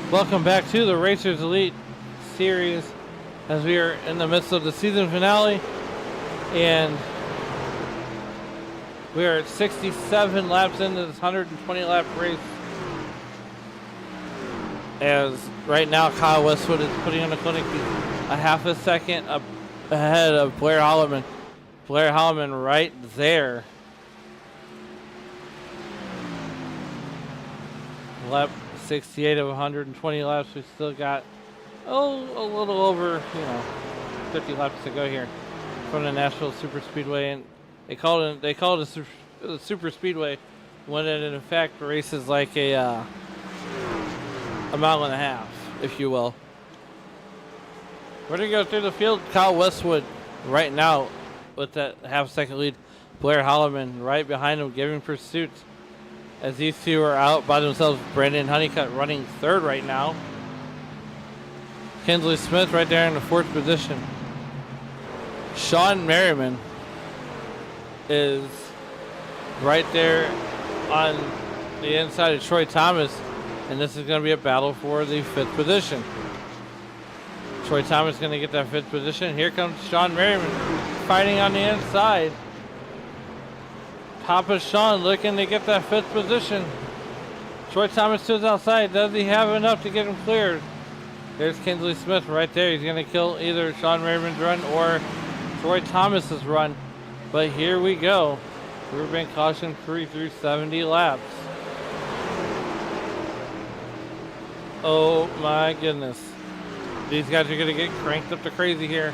Welcome back to the Racers Elite Series as we are in the midst of the season finale, and we are at 67 laps into this 120 lap race, as right now Kyle Westwood is putting on the clinic. He's a half a second up ahead of Blair Holloman. Blair Holloman right there. lap 68 of 120 laps. We still got a little over 50 laps to go here from the Nashville Super Speedway, and they call it a super speedway when it in fact races like a mile and a half, if you will. We're gonna go through the field. Kyle Westwood right now with that half-second lead. Blair Holloman right behind him, giving pursuit as these two are out by themselves. Brandon Honeycutt running third right now. Kinsley Smith right there in the fourth position. Sean Merriman is right there on the inside of Troy Thomas, and this is going to be a battle for the fifth position. Troy Thomas going to get that fifth position. Here comes Sean Merriman fighting on the inside. Papa Sean looking to get that fifth position. Troy Thomas to his outside. Does he have enough to get him cleared? There's Kinsley Smith right there. He's going to kill either Sean Merriman's run or Troy Thomas's run. But here we go. We've been caution free through 70 laps. Oh my goodness. These guys are going to get cranked up to crazy here.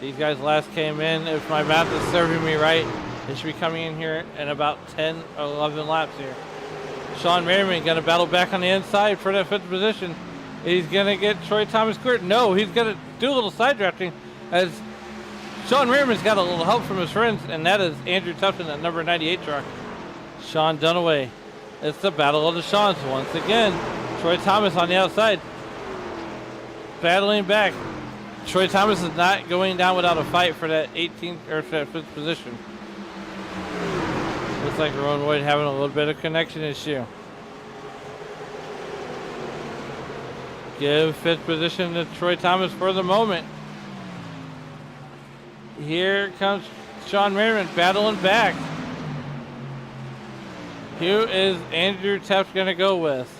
These guys last came in, if my math is serving me right, they should be coming in here in about 10 or 11 laps here. Sean Merriman going to battle back on the inside for that fifth position. He's going to get Troy Thomas cleared. No, he's going to do a little side drafting as Sean Merriman's got a little help from his friends, and that is Andrew Tufton at number 98 truck. Sean Dunaway. It's the battle of the Seans once again. Troy Thomas on the outside. Battling back. Troy Thomas is not going down without a fight for that 18th or that 5th position. Looks like Rowan Lloyd having a little bit of connection issue. Give 5th position to Troy Thomas for the moment. Here comes Sean Merriman battling back. Who is Andrew Teft going to go with?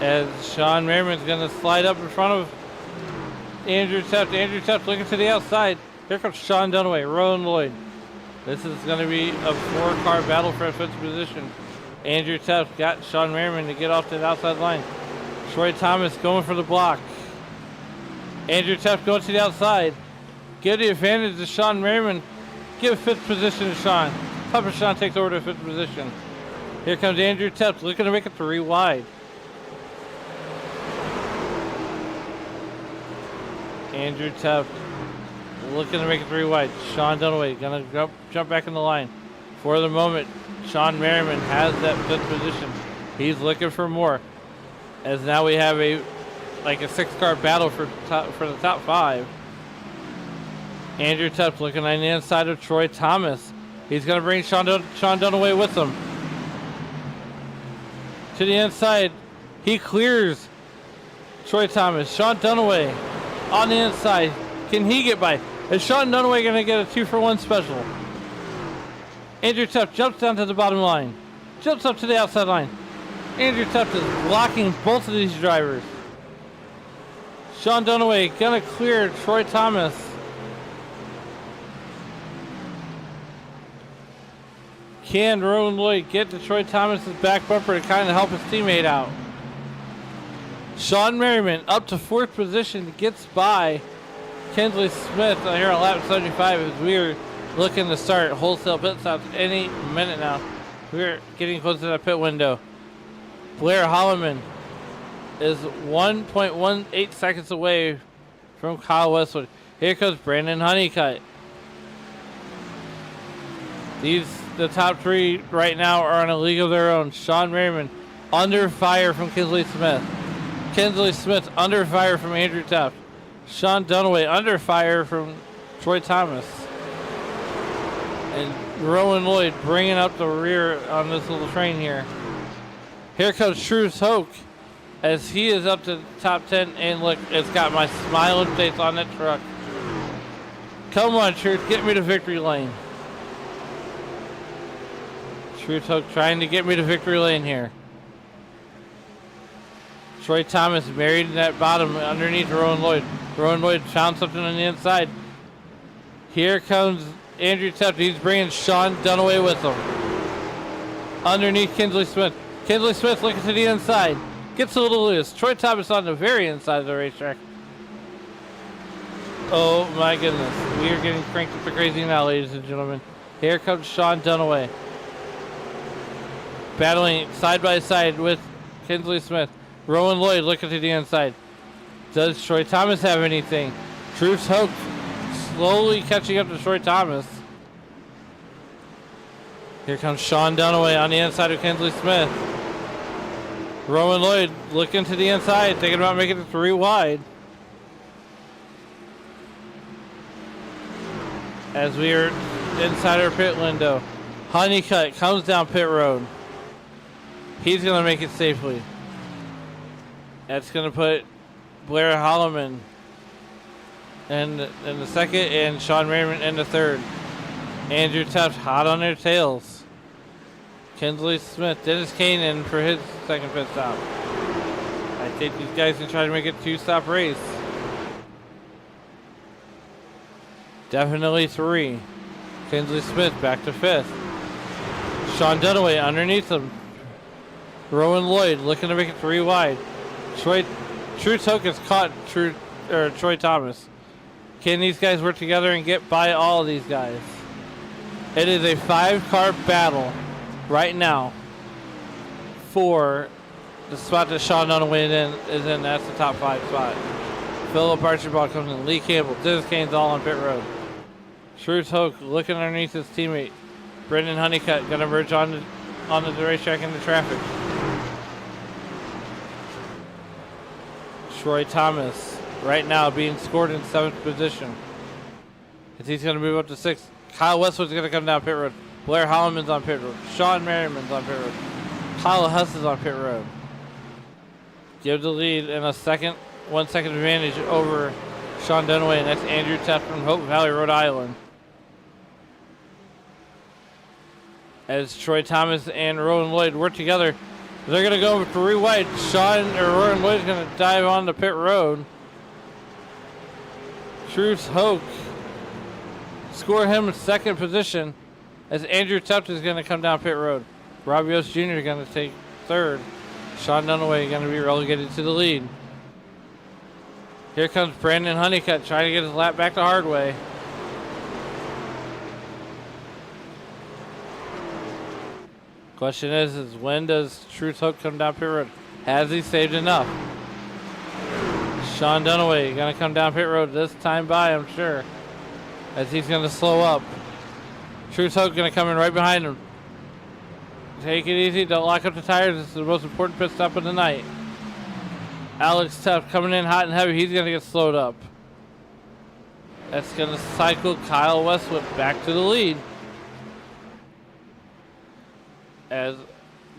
As Sean Merriman's going to slide up in front of Andrew Teft. Andrew Teft looking to the outside. Here comes Sean Dunaway, Rowan Lloyd. This is going to be a 4-car battle for a 5th position. Andrew Teft got Sean Merriman to get off to the outside line. Troy Thomas going for the block. Andrew Teft going to the outside. Give the advantage to Sean Merriman. Give 5th position to Sean. Papa Sean takes over to 5th position. Here comes Andrew Teft looking to make it 3 wide. Andrew Teft looking to make it 3 wide. Sean Dunaway going to jump back in the line. For the moment, Sean Merriman has that 5th position. He's looking for more. As now we have a 6-car battle for the top 5. Andrew Teft looking on the inside of Troy Thomas. He's going to bring Sean Dunaway with him. To the inside, he clears Troy Thomas. Sean Dunaway on the inside. Can he get by? Is Sean Dunaway going to get a 2-for-1 special? Andrew Teft jumps down to the bottom line. Jumps up to the outside line. Andrew Teft is blocking both of these drivers. Sean Dunaway going to clear Troy Thomas. Can Rowan Lloyd get to Troy Thomas's back bumper to kind of help his teammate out? Sean Merriman up to 4th position, gets by Kinsley Smith here on lap 75 as we are looking to start wholesale pit stops any minute now. We're getting close to that pit window. Blair Holloman is 1.18 seconds away from Kyle Westwood. Here comes Brandon Honeycutt. The top 3 right now are in a league of their own. Sean Merriman under fire from Kinsley Smith. Kinsley Smith under fire from Andrew Teft. Sean Dunaway under fire from Troy Thomas. And Rowan Lloyd bringing up the rear on this little train here. Here comes Truce Hoke as he is up to the top 10. And look, it's got my smiling face on that truck. Come on, Truce, get me to victory lane. Truce Hoke trying to get me to victory lane here. Troy Thomas buried in that bottom underneath Rowan Lloyd. Rowan Lloyd found something on the inside. Here comes Andrew Teft. He's bringing Sean Dunaway with him. underneath Kinsley Smith. Kinsley Smith looking to the inside. Gets a little loose. Troy Thomas on the very inside of the racetrack. Oh my goodness. We are getting cranked up to crazy now, ladies and gentlemen. Here comes Sean Dunaway. Battling side by side with Kinsley Smith. Rowan Lloyd looking to the inside. Does Troy Thomas have anything? Truce Hoke slowly catching up to Troy Thomas. Here comes Sean Dunaway on the inside of Kinsley Smith. Rowan Lloyd looking to the inside, thinking about making it 3 wide. As we are inside our pit window. Honeycutt comes down pit road. He's going to make it safely. That's going to put Blair Holloman in the second and Sean Merriman in the third. Andrew Tuft hot on their tails. Kinsley Smith, Dennis Kane in for his second pit stop. I think these guys can try to make it a 2-stop race. Definitely 3. Kinsley Smith back to 5th. Sean Dunaway underneath him. Rowan Lloyd looking to make it 3 wide. Truce Hoke has caught Troy Thomas. Can these guys work together and get by all of these guys? It is a 5-car battle right now for the spot that Sean Dunaway is in. That's the top 5 spot. Philip Archibald comes in. Lee Campbell. Dennis Kane's all on pit road. Truce Hoke looking underneath his teammate. Brendan Honeycutt going to merge onto the racetrack into traffic. Troy Thomas right now being scored in 7th position. As he's going to move up to 6th. Kyle Westwood's going to come down pit road. Blair Holloman's on pit road. Sean Merriman's on pit road. Kyle Huss is on pit road. Give the lead in a 1 second advantage over Sean Dunaway, and that's Andrew Tuft from Hope Valley, Rhode Island. As Troy Thomas and Rowan Lloyd work together, they're going to go 3 wide. Rowan Lloyd is going to dive on the pit road. Truce Hoke score him in 2nd position as Andrew Tuft is going to come down pit road. Robbie Oates Jr. is going to take 3rd. Sean Dunaway is going to be relegated to the lead. Here comes Brandon Honeycutt trying to get his lap back to Hardway. Question is when does Truce Hoke come down pit road? Has he saved enough? Sean Dunaway going to come down pit road this time by, I'm sure, as he's going to slow up. Truce Hoke going to come in right behind him. Take it easy. Don't lock up the tires. This is the most important pit stop of the night. Alex Tuft coming in hot and heavy. He's going to get slowed up. That's going to cycle Kyle Westwood back to the lead. As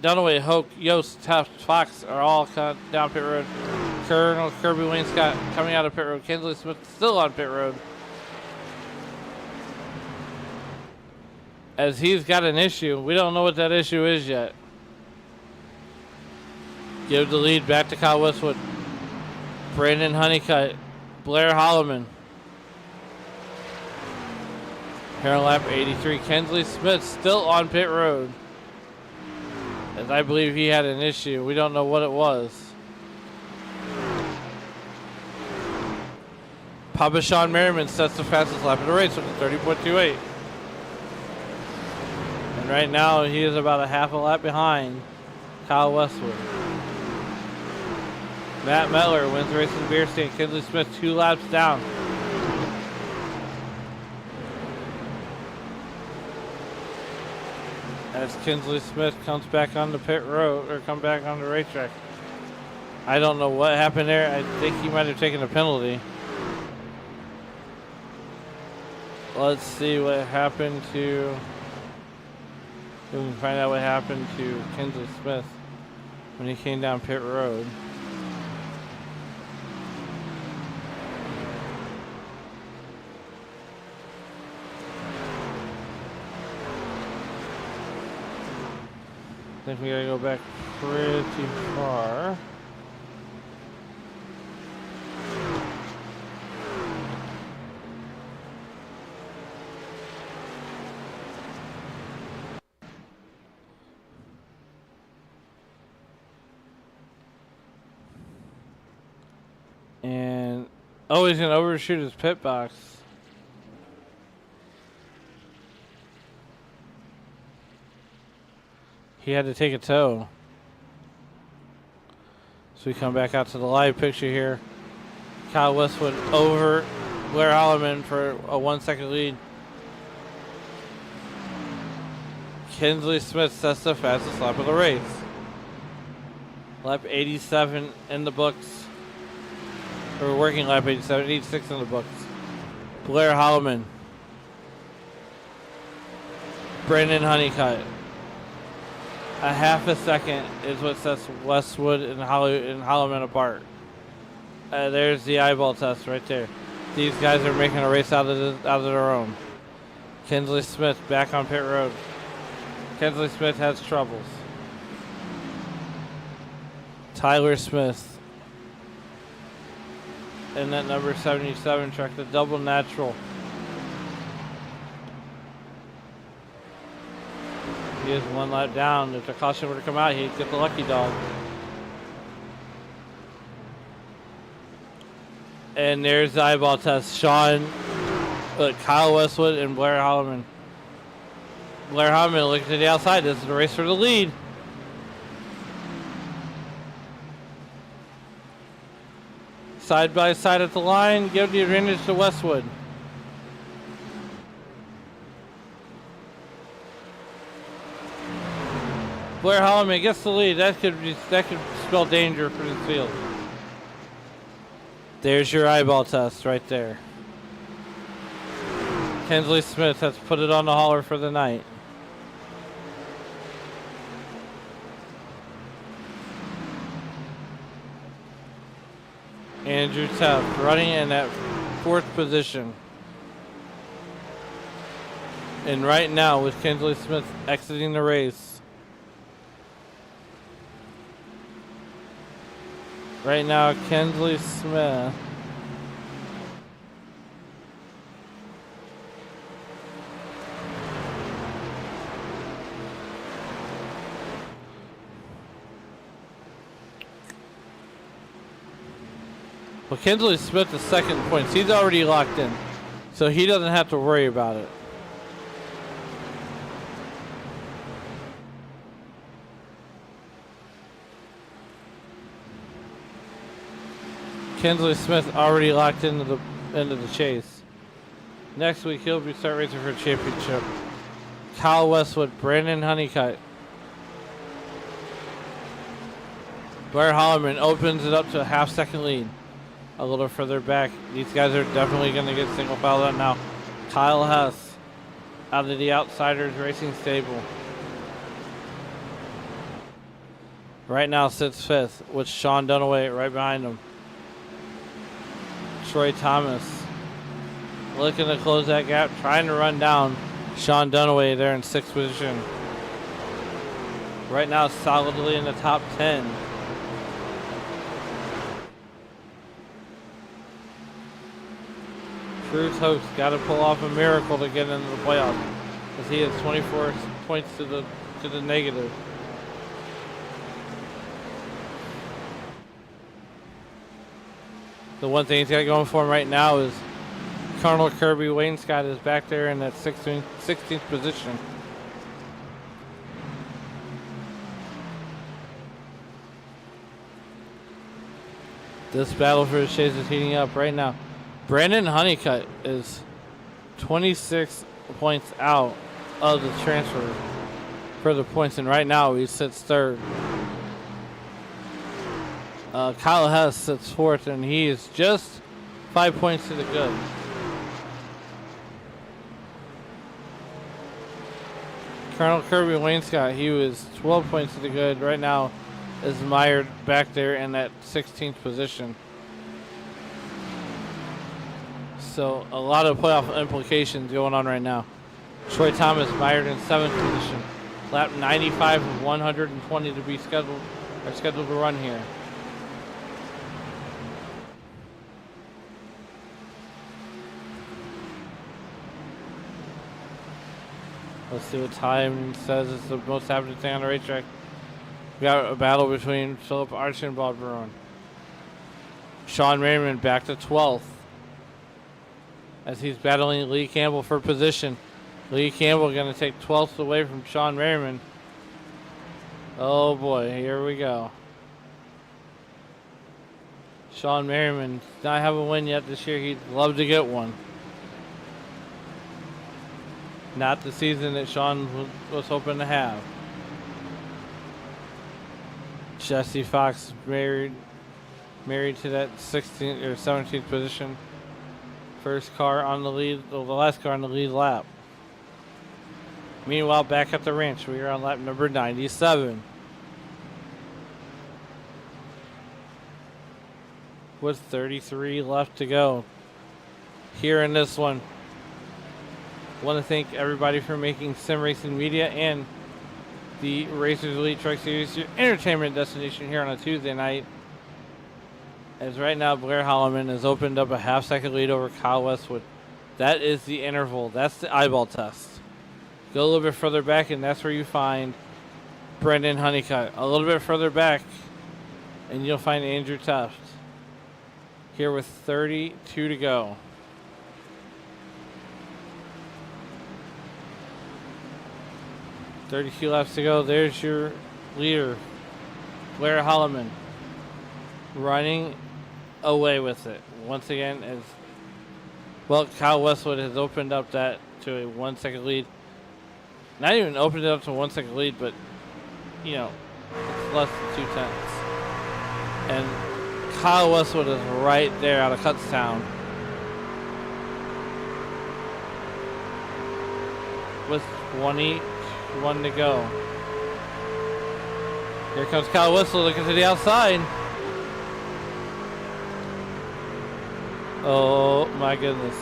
Dunaway, Hoke, Yost, Tuft, Fox are all down pit road. Colonel Kirby Wayne Scott coming out of pit road. Kinsley Smith still on pit road. As he's got an issue. We don't know what that issue is yet. Give the lead back to Kyle Westwood. Brandon Honeycutt. Blair Holloman. Here on lap 83. Kinsley Smith still on pit road. As I believe he had an issue. We don't know what it was. Papa Sean Merriman sets the fastest lap of the race with a 30.28. And right now he is about a half a lap behind Kyle Westwood. Matt Mettler wins the race in the beer stand. Kinsley Smith 2 laps down. As Kinsley Smith comes back on the pit road, or come back on the racetrack. I don't know what happened there. I think he might have taken a penalty. Let's see what happened to... We can find out what happened to Kinsley Smith when he came down pit road. I think we gotta go back pretty far. Oh, he's going to overshoot his pit box. He had to take a tow. So we come back out to the live picture here. Kyle Westwood over Blair Holloman for a 1 second lead. Kinsley Smith sets the fastest lap of the race. Lap 87 in the books. Or working lap 87, 86 in the books. Blair Holloman. Brendan Honeycutt. A half a second is what sets Westwood and Holloman apart. There's the eyeball test right there. These guys are making a race out of their own. Kinsley Smith back on pit road. Kinsley Smith has troubles. Tyler Smith in that number 77 truck, the double natural. He is 1 lap down. If the caution were to come out, he'd get the lucky dog. And there's the eyeball test. Kyle Westwood and Blair Holloman. Blair Holloman looking to the outside. This is the race for the lead. Side by side at the line. Give the advantage to Westwood. Blair Holloman gets the lead. That could spell danger for this field. There's your eyeball test right there. Kinsley Smith has put it on the hauler for the night. Andrew Teff running in that 4th position. And right now with Kinsley Smith exiting the race. Right now, Kinsley Smith Kinsley Smith the second points. He's already locked in, so he doesn't have to worry about it. Kinsley Smith already locked into the chase. Next week he'll start racing for a championship. Kyle Westwood, Brandon Honeycutt. Blair Holloman opens it up to a half-second lead. A little further back. These guys are definitely going to get single file out now. Kyle Hess out of the Outsiders Racing stable. Right now sits 5th with Sean Dunaway right behind him. Troy Thomas looking to close that gap, trying to run down Sean Dunaway there in 6th position. Right now solidly in the top 10. Cruz Hope's got to pull off a miracle to get into the playoffs, as he has 24 points to the negative. The one thing he's got going for him right now is Colonel Kirby Wayne Scott is back there in that 16th position. This battle for the chase is heating up right now. Brandon Honeycutt is 26 points out of the transfer for the points, and right now he sits 3rd. Kyle Hess sits 4th, and he is just 5 points to the good. Colonel Kirby Wayne Scott, he was 12 points to the good. Right now is mired back there in that 16th position. So a lot of playoff implications going on right now. Troy Thomas mired in 7th position. Lap 95 of 120 to be scheduled to run here. Let's see what time says it's the most happening thing on the racetrack. We got a battle between Philip Archer and Bob Bruin. Sean Raymond back to 12th. as he's battling Lee Campbell for position. Lee Campbell going to take 12th away from Sean Merriman. Oh boy, here we go. Sean Merriman does not have a win yet this year. He'd love to get one. Not the season that Sean was hoping to have. Jesse Fox married to that 16th or 17th position. First car on the lead, the last car on the lead lap. Meanwhile, back at the ranch, we are on lap number 97. With 33 left to go. Here in this one. Want to thank everybody for making Sim Racing Media and the Racers Elite Truck Series your entertainment destination here on a Tuesday night. As right now, Blair Holloman has opened up a half-second lead over Kyle Westwood. That is the interval. That's the eyeball test. Go a little bit further back, and that's where you find Brendan Honeycutt. A little bit further back, and you'll find Andrew Tuft. Here with 32 to go. 32 laps to go. There's your leader, Blair Holloman, running away with it. Once again, as well, Kyle Westwood has opened up that to a 1 second lead. Not even opened it up to a 1 second lead, but, you know, it's less than 2 tenths. And Kyle Westwood is right there out of Kutztown with 21 to go. Here comes Kyle Westwood looking to the outside. Oh my goodness.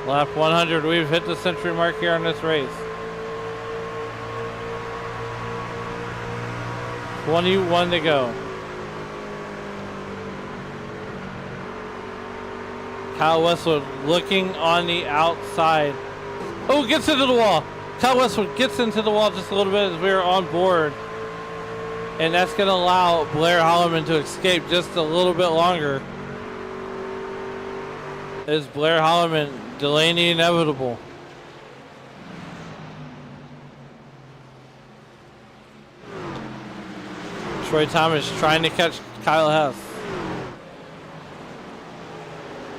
Lap 100, we've hit the century mark here on this race. 21 to go. Kyle Westwood looking on the outside. Oh, gets into the wall. Kyle Westwood gets into the wall just a little bit as we're on board. And that's going to allow Blair Holloman to escape just a little bit longer. As Blair Holloman delaying the inevitable. Troy Thomas trying to catch Kyle Hess.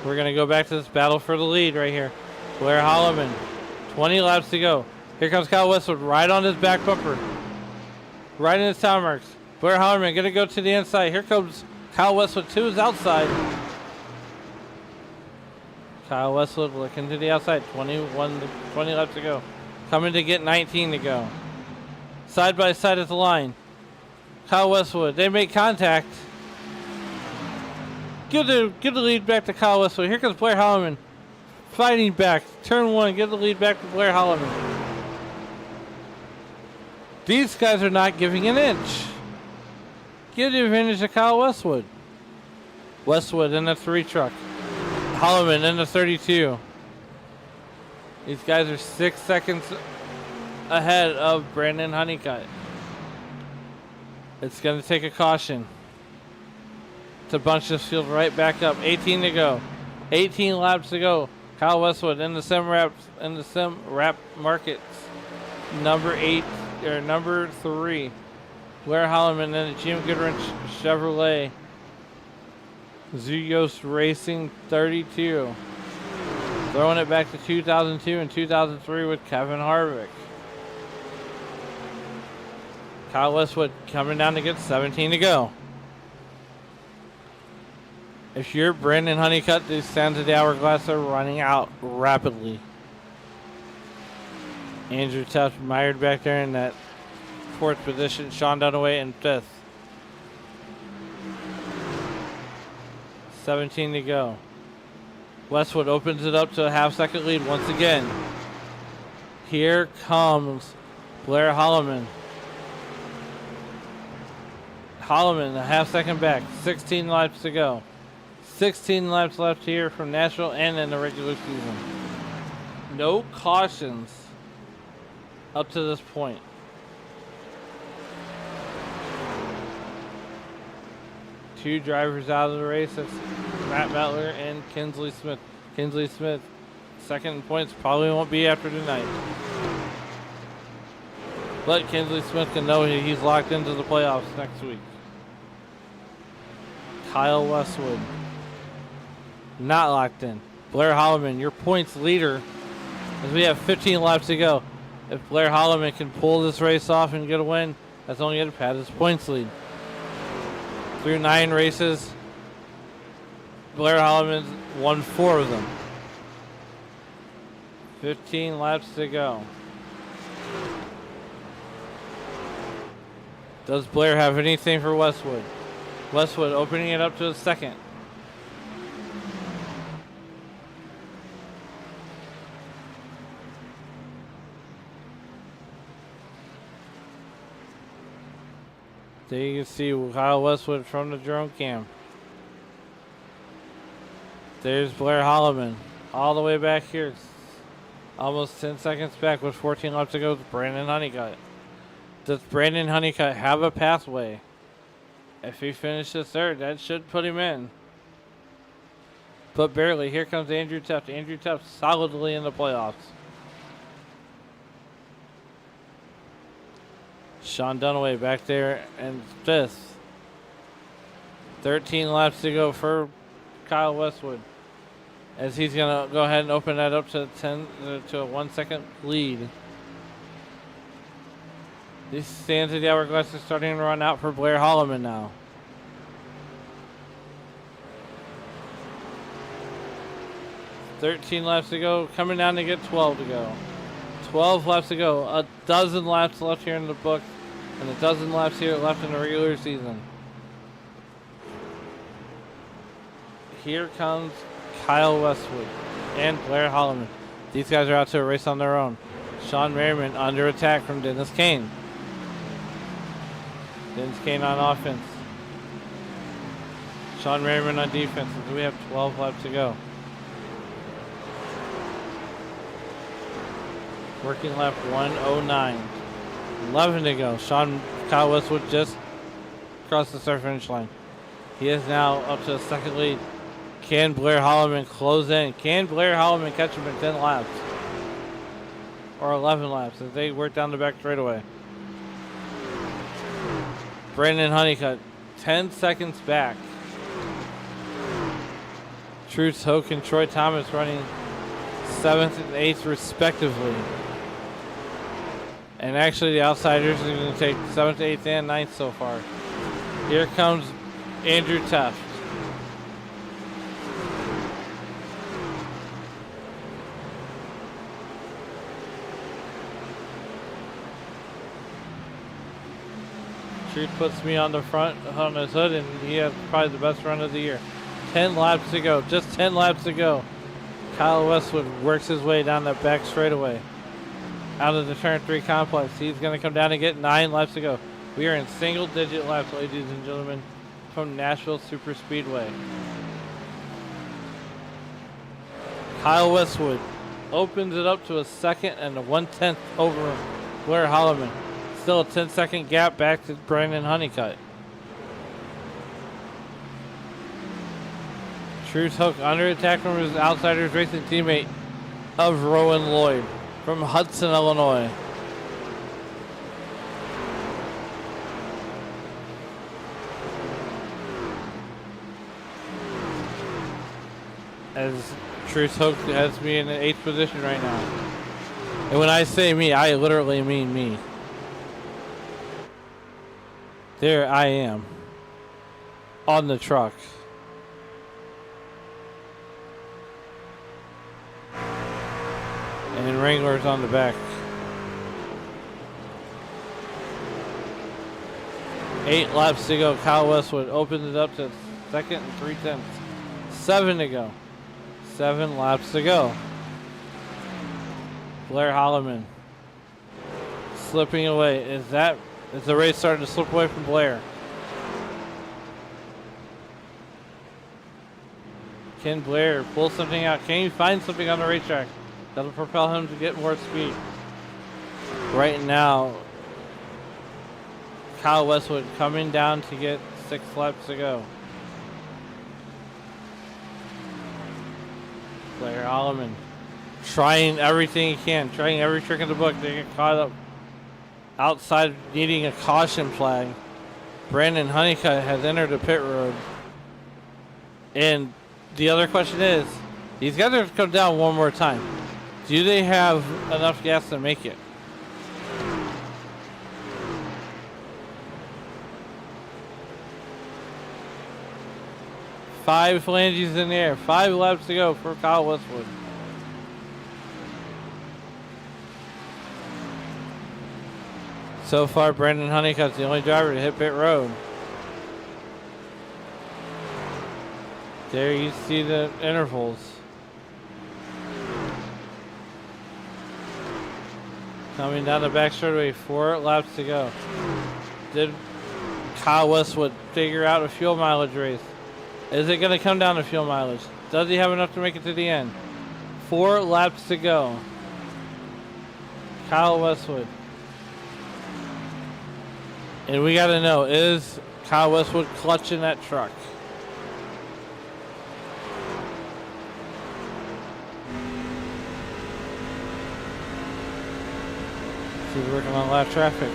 We're going to go back to this battle for the lead right here. Blair Holloman, 20 laps to go. Here comes Kyle Westwood right on his back bumper. Right in his tire marks. Blair Holloman going to go to the inside. Here comes Kyle Westwood to his outside. Kyle Westwood looking to the outside. 20 laps to go. Coming to get 19 to go. Side by side at the line. Kyle Westwood. They make contact. Give the lead back to Kyle Westwood. Here comes Blair Holloman. Fighting back. Turn one. Give the lead back to Blair Holloman. These guys are not giving an inch. Give the advantage to Kyle Westwood. Westwood in the 3 truck. Holloman in the 32. These guys are 6 seconds ahead of Brandon Honeycutt. It's going to take a caution to bunch this field right back up. 18 to go. 18 laps to go. Kyle Westwood in the sim wrap markets. Number 3. Blair Holloman in the Jim Goodrich Chevrolet. Zuyos Racing 32. Throwing it back to 2002 and 2003 with Kevin Harvick. Kyle Westwood coming down to get 17 to go. If you're Brandon Honeycutt, these sands of the hourglass are running out rapidly. Andrew Tuft mired back there in that 4th position. Sean Dunaway in 5th. 17 to go. Westwood opens it up to a half-second lead once again. Here comes Blair Holloman. Holloman a half-second back. 16 laps to go. 16 laps left here from Nashville and in the regular season. No cautions up to this point. 2 drivers out of the race. That's Matt Mettler and Kinsley Smith. Kinsley Smith, second in points, probably won't be after tonight. But Kinsley Smith can know he's locked into the playoffs next week. Kyle Westwood, not locked in. Blair Holloman, your points leader, as we have 15 laps to go. If Blair Holloman can pull this race off and get a win, that's only going to pad his points lead. Through 9 races, Blair Holloman's won 4 of them. 15 laps to go. Does Blair have anything for Westwood? Westwood opening it up to a second. There you can see Kyle Westwood from the drone cam. There's Blair Holloman all the way back here. Almost 10 seconds back with 14 laps to go with Brandon Honeycutt. Does Brandon Honeycutt have a pathway? If he finishes third, that should put him in. But barely. Here comes Andrew Tuft. Andrew Tuft solidly in the playoffs. Sean Dunaway back there in 5th. 13 laps to go for Kyle Westwood, as he's going to go ahead and open that up to a 1 second lead. These stands of the hourglass are starting to run out for Blair Holloman now. $13 laps to go, coming down to get 12 to go. 12 laps to go. A dozen laps left here in the book, and a dozen laps here left in the regular season. Here comes Kyle Westwood and Blair Holloman. These guys are out to a race on their own. Sean Merriman under attack from Dennis Kane. Dennis Kane on offense. Sean Merriman on defense. We have 12 laps to go. Working lap 109. 11 to go. Kyle Westwood just crossed the start finish line. He is now up to the second lead. Can Blair Holloman close in? Can Blair Holloman catch him in 10 laps? Or 11 laps as they work down the back straightaway. Brandon Honeycutt, 10 seconds back. Truce Hoke and Troy Thomas running 7th and 8th respectively. And actually the outsiders are going to take 7th, 8th, and 9th so far. Here comes Andrew Tuft. Truce puts me on the front on his hood, and he has probably the best run of the year. 10 laps to go, just 10 laps to go. Kyle Westwood works his way down that back straightaway out of the turn 3 complex. He's going to come down and get 9 laps to go. We are in single-digit laps, ladies and gentlemen, from Nashville Super Speedway. Kyle Westwood opens it up to a second and a 1/10 over Blair Holloman. Still a 10-second gap back to Brandon Honeycutt. Truce Hook under attack from his Outsiders Racing teammate of Rowan Lloyd from Hudson, Illinois. As Truce Hook has me in the 8th position right now. And when I say me, I literally mean me. There I am on the truck. And Wrangler's on the back. 8 laps to go. Kyle Westwood opens it up to second and 3/10. 7 to go. 7 laps to go. Blair Holloman slipping away. Is the race starting to slip away from Blair? Can Blair pull something out? Can he find something on the racetrack that'll propel him to get more speed? Right now, Kyle Westwood coming down to get 6 laps to go. Blair Holloman trying everything he can, trying every trick in the book to get caught up outside, needing a caution flag. Brandon Honeycutt has entered the pit road. And the other question is, these guys have to come down one more time. Do they have enough gas to make it? Five phalanges in the air. 5 laps to go for Kyle Westwood. So far, Brandon Honeycutt's the only driver to hit pit road. There you see the intervals. Coming down the back straightaway, 4 laps to go. Did Kyle Westwood figure out a fuel mileage race? Is it going to come down to fuel mileage? Does he have enough to make it to the end? 4 laps to go. Kyle Westwood. And we got to know, is Kyle Westwood clutching that truck? He's working on lap traffic.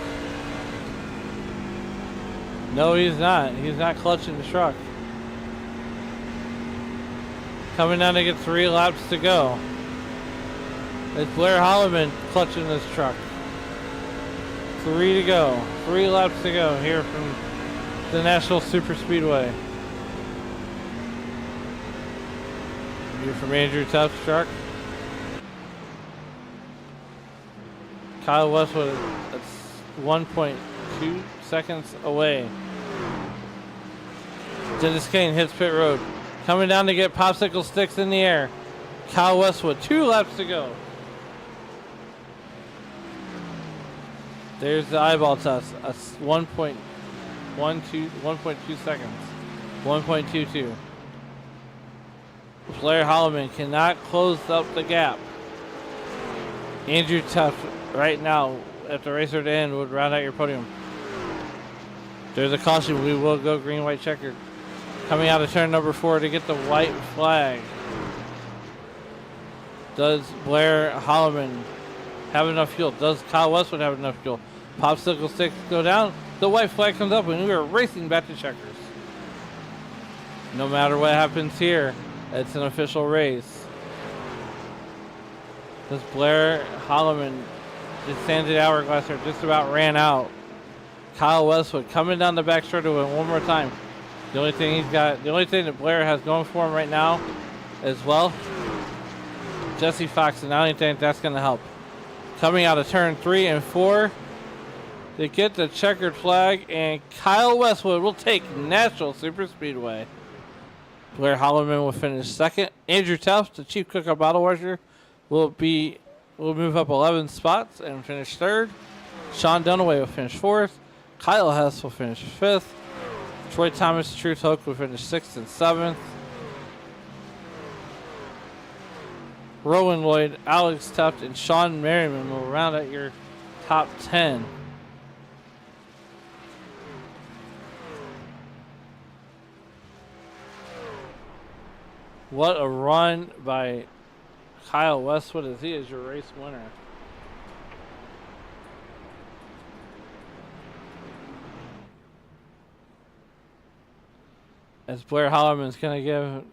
No, he's not. He's not clutching the truck. Coming down to get 3 laps to go. It's Blair Holloman clutching this truck. 3 to go. 3 laps to go here from the Nashville Super Speedway. View from Andrew Tuff's truck. Kyle Westwood, that's 1.2 seconds away. Dennis Kane hits pit road. Coming down to get popsicle sticks in the air. Kyle Westwood, 2 laps to go. There's the eyeball test. That's 1.2 seconds. 1.22. Blair Holloman cannot close up the gap. Andrew Tuff right now at the racer to end would round out your podium. There's a caution. We will go green, white, checkered. Coming out of turn number 4 to get the white flag. Does Blair Holloman have enough fuel? Does Kyle Westwood have enough fuel? Popsicle sticks go down. The white flag comes up and we are racing back to checkers. No matter what happens here, it's an official race. Does Blair Holloman, the Sandy Hourglass are just about ran out. Kyle Westwood coming down the back straightaway one more time. The only thing that Blair has going for him right now as well, Jesse Fox, and I don't think that's going to help. Coming out of turn 3 and 4 to get the checkered flag, and Kyle Westwood will take Nashville Super Speedway. Blair Holloman will finish 2nd. Andrew Tuff, the chief cook-up bottle washer, will move up 11 spots and finish 3rd. Sean Dunaway will finish 4th. Kyle Hess will finish 5th. Troy Thomas, Truth Hoke will finish 6th and 7th. Rowan Lloyd, Alex Tuft, and Sean Merriman will round out your top 10. What a run by Kyle Westwood as he is your race winner. As Blair Holloman's going to give...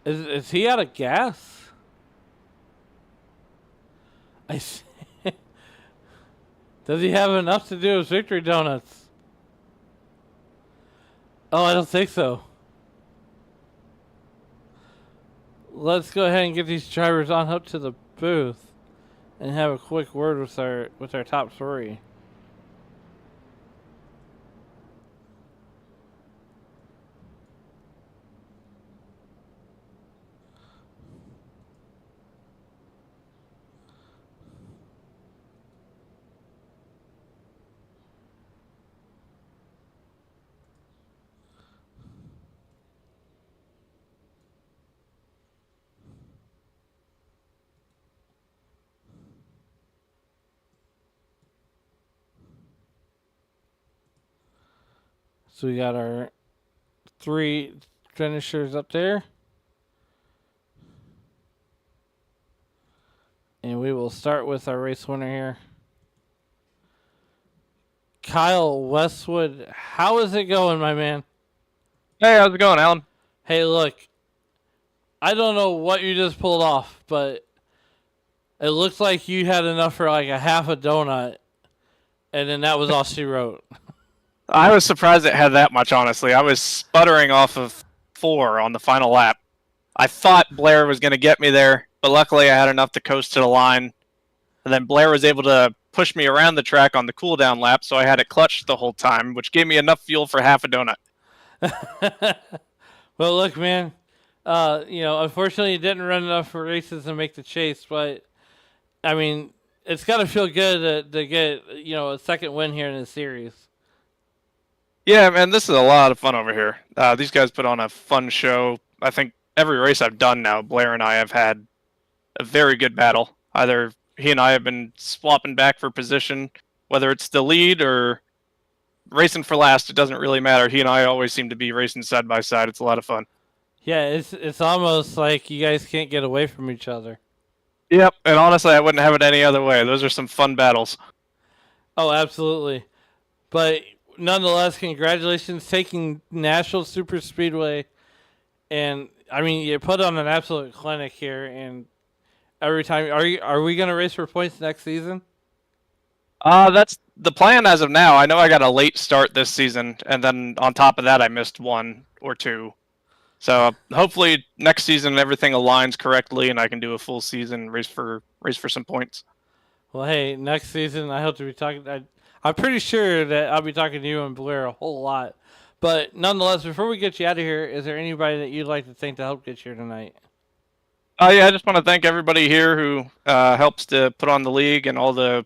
Is he out of gas? I see. Does he have enough to do his victory donuts? Oh, I don't think so. Let's go ahead and get these drivers on up to the booth and have a quick word with our top 3. So we got our 3 finishers up there. we will start with our race winner here. Kyle Westwood, how is it going, my man? Hey, how's it going, Alan? Hey, look, I don't know what you just pulled off, but it looks like you had enough for like a half a donut, and then that was all she wrote. I was surprised it had that much, honestly. I was sputtering off of 4 on the final lap. I thought Blair was going to get me there, but luckily I had enough to coast to the line. And then Blair was able to push me around the track on the cooldown lap, so I had it clutched the whole time, which gave me enough fuel for half a donut. Well, look, man, unfortunately you didn't run enough for races to make the chase, but, I mean, it's got to feel good to get, a second win here in the series. Yeah, man, this is a lot of fun over here. These guys put on a fun show. I think every race I've done now, Blair and I have had a very good battle. Either he and I have been swapping back for position, whether it's the lead or racing for last, it doesn't really matter. He and I always seem to be racing side by side. It's a lot of fun. Yeah, it's almost like you guys can't get away from each other. Yep, and honestly, I wouldn't have it any other way. Those are some fun battles. Oh, absolutely. But nonetheless, congratulations taking Nashville Super Speedway. And, I mean, you put on an absolute clinic here. And every time, are we going to race for points next season? That's the plan as of now. I know I got a late start this season, and then on top of that, I missed 1 or 2. So hopefully next season everything aligns correctly, and I can do a full season race for some points. Well, hey, next season I hope to be talking. I'm pretty sure that I'll be talking to you and Blair a whole lot. But nonetheless, before we get you out of here, is there anybody that you'd like to thank to help get you here tonight? Yeah, I just want to thank everybody here who helps to put on the league and all the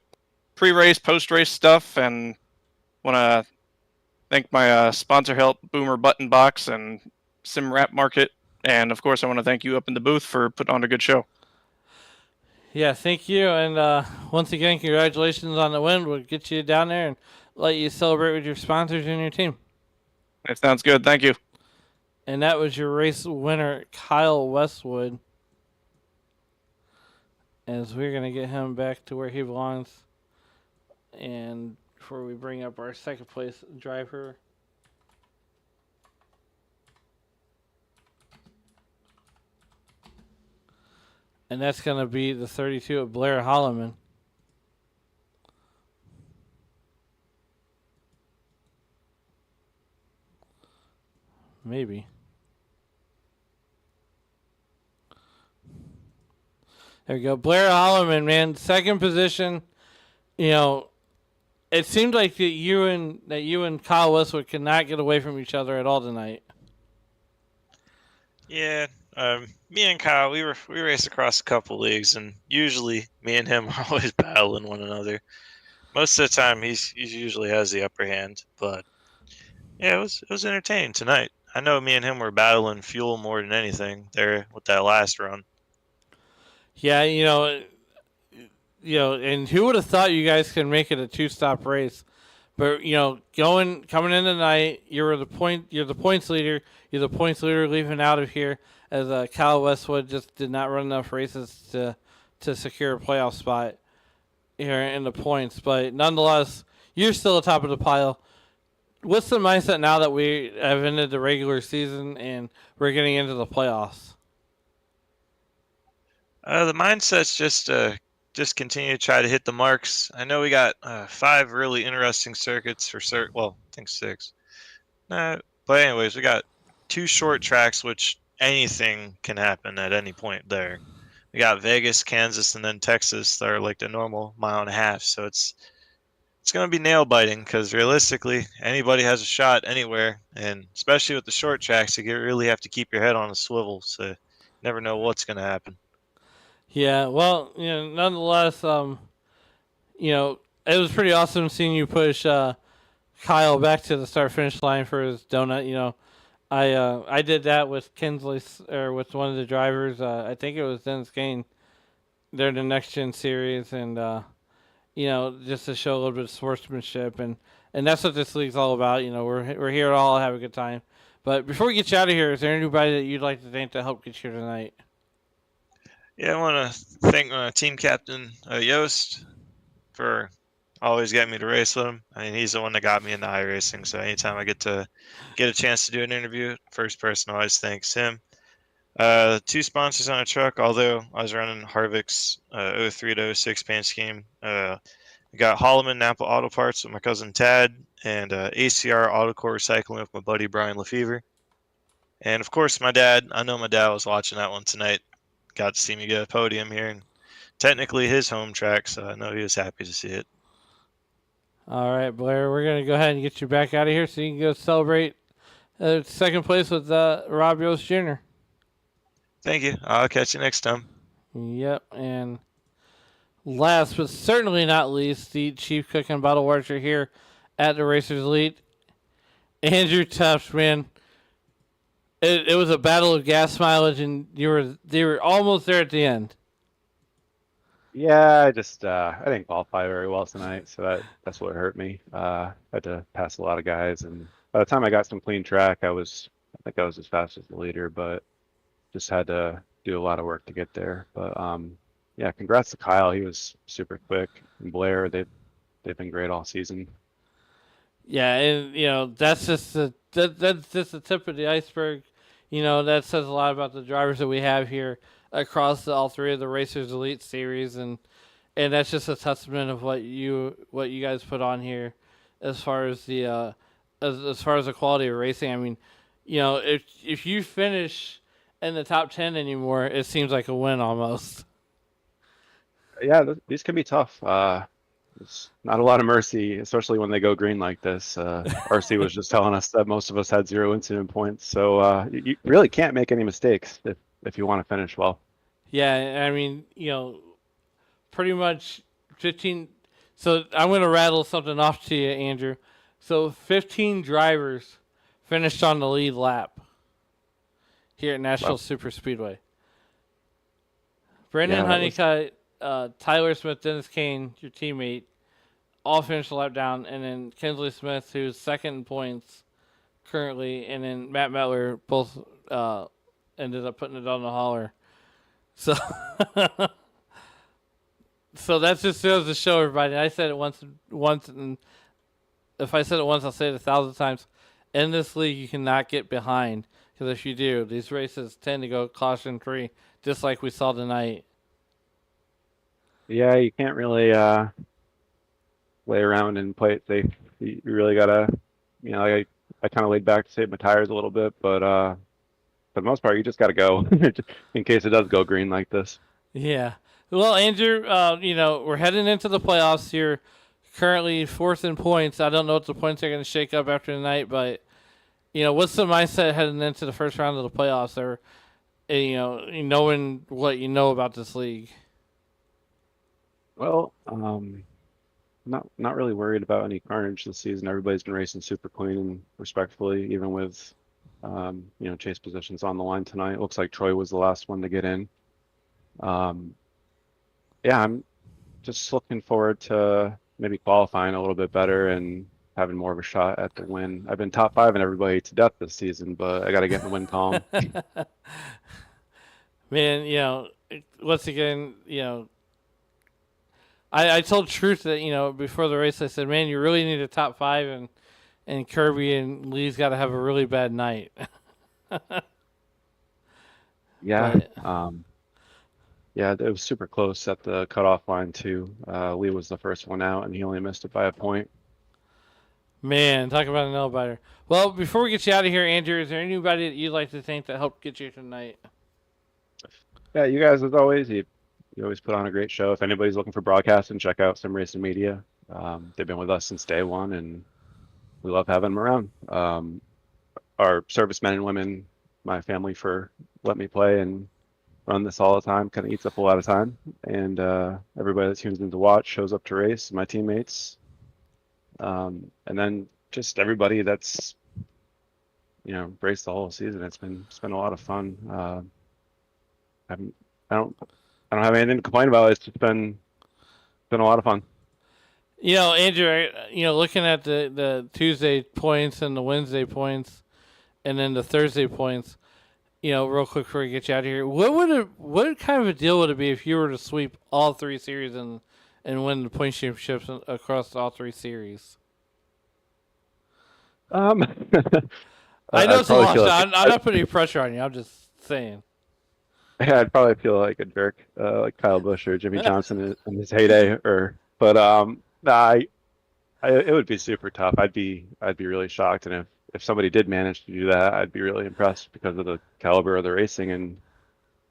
pre-race, post-race stuff, and want to thank my sponsor help, Boomer Button Box and Sim Wrap Market, and of course I want to thank you up in the booth for putting on a good show. Yeah, thank you, and once again, congratulations on the win. We'll get you down there and let you celebrate with your sponsors and your team. That sounds good. Thank you. And that was your race winner, Kyle Westwood. As we're going to get him back to where he belongs. And before we bring up our second place driver, and that's going to be the 32 of Blair Holloman. Maybe. There we go. Blair Holloman, man, second position. It seemed like that you and Kyle Westwood could not get away from each other at all tonight. Yeah, me and Kyle, we raced across a couple leagues, and usually me and him are always battling one another. Most of the time, he usually has the upper hand, but yeah, it was entertaining tonight. I know me and him were battling fuel more than anything there with that last run. Yeah, and who would have thought you guys could make it a 2-stop race? But coming in tonight, you're the points leader. You're the points leader leaving out of here, as Kyle Westwood just did not run enough races to secure a playoff spot here in the points. But nonetheless, you're still at the top of the pile. What's the mindset now that we have ended the regular season and we're getting into the playoffs? The mindset's just continue to try to hit the marks. I know we got 5 really interesting circuits I think 6. But anyways, we got 2 short tracks, which anything can happen at any point there. We got Vegas, Kansas, and then Texas that are like the normal 1.5 miles. So it's going to be nail biting because realistically, anybody has a shot anywhere, and especially with the short tracks, you really have to keep your head on a swivel. So you never know what's going to happen. Yeah, well, nonetheless, it was pretty awesome seeing you push Kyle back to the start-finish line for his donut. I did that with Kinsley, or with one of the drivers. I think it was Dennis Kane. They're the Next Gen Series, and just to show a little bit of sportsmanship, and that's what this league's all about. We're here to all have a good time. But before we get you out of here, is there anybody that you'd like to thank to help get you here tonight? Yeah, I want to thank my team captain, Yost, for always getting me to race with him. I mean, he's the one that got me into iRacing, so anytime I get a chance to do an interview, first person always thanks him. 2 sponsors on a truck, although I was running Harvick's 03 to 06 paint scheme. I got Holloman Napa Auto Parts with my cousin Tad, and ACR Auto Core Recycling with my buddy Brian Lefevre. And of course, my dad. I know my dad was watching that one tonight. Got to see me get a podium here, and technically his home track, so I know he was happy to see it. All right, Blair, we're going to go ahead and get you back out of here so you can go celebrate second place with Rob Yost Jr. Thank you. I'll catch you next time. Yep, and last but certainly not least, the chief cook and bottle washer here at the Racers Elite, Andrew Tufts, man. It was a battle of gas mileage, and they were almost there at the end. Yeah, I didn't qualify very well tonight, so that's what hurt me. I had to pass a lot of guys, and by the time I got some clean track, I think I was as fast as the leader, but just had to do a lot of work to get there. But yeah, congrats to Kyle. He was super quick, and Blair, they've been great all season. Yeah, and that's just that's just the tip of the iceberg. That says a lot about the drivers that we have here across all 3 of the Racers Elite series, and that's just a testament of what you guys put on here, as far as the as far as the quality of racing. I mean, if you finish in the top 10 anymore, it seems like a win almost. Yeah, these can be tough. It's not a lot of mercy, especially when they go green like this. RC was just telling us that most of us had 0 incident points, so you really can't make any mistakes if you want to finish well. Yeah, I mean, pretty much 15. So I'm going to rattle something off to you, Andrew. So 15 drivers finished on the lead lap here at Nashville Super Speedway. Brendan Honeycutt, Tyler Smith, Dennis Kane, your teammate, all finished the lap down, and then Kinsley Smith, who's second in points currently, and then Matt Mettler both ended up putting it on the hauler. So, so that just goes to show everybody. I said it once, and if I said it once, I'll say it 1,000 times. In this league, you cannot get behind, because if you do, these races tend to go caution free, just like we saw tonight. Yeah, you can't really lay around and play it safe. You really gotta, I kind of laid back to save my tires a little bit, but for the most part, you just gotta go in case it does go green like this. Yeah. Well, Andrew, we're heading into the playoffs here. Currently 4th in points. I don't know what the points are going to shake up after tonight, but what's the mindset heading into the first round of the playoffs? Or knowing what you know about this league. Well, not really worried about any carnage this season. Everybody's been racing super clean and respectfully, even with chase positions on the line tonight. It looks like Troy was the last one to get in. Yeah, I'm just looking forward to maybe qualifying a little bit better and having more of a shot at the win. I've been top 5 in everybody to death this season, but I got to get in the win column. Man, once again, I told Truth that, before the race, I said, man, you really need a top 5, and Kirby and Lee's got to have a really bad night. Yeah. But, yeah, it was super close at the cutoff line, too. Lee was the first one out, and he only missed it by a point. Man, talk about an nail-biter. Well, before we get you out of here, Andrew, is there anybody that you'd like to thank that helped get you tonight? Yeah, you guys, as always, you always put on a great show. If anybody's looking for broadcasting, check out Sim Racing Media. They've been with us since day one, and we love having them around. Our servicemen and women, my family, for letting me play and run this all the time, kind of eats up a lot of time. And everybody that tunes in to watch, shows up to race, my teammates. And then just everybody that's, raced the whole season. It's been a lot of fun. I don't have anything to complain about. It's just been a lot of fun. Andrew, looking at the Tuesday points and the Wednesday points and then the Thursday points, real quick before we get you out of here, what kind of a deal would it be if you were to sweep all 3 series and win the point championships across all 3 series? Um, I know I'd it's a probably lot. feel I'm like not putting any pressure on you. I'm just saying. I'd probably feel like a jerk, like Kyle Busch or Jimmy Johnson in his heyday, but nah, it would be super tough. I'd be really shocked, and if somebody did manage to do that, I'd be really impressed because of the caliber of the racing and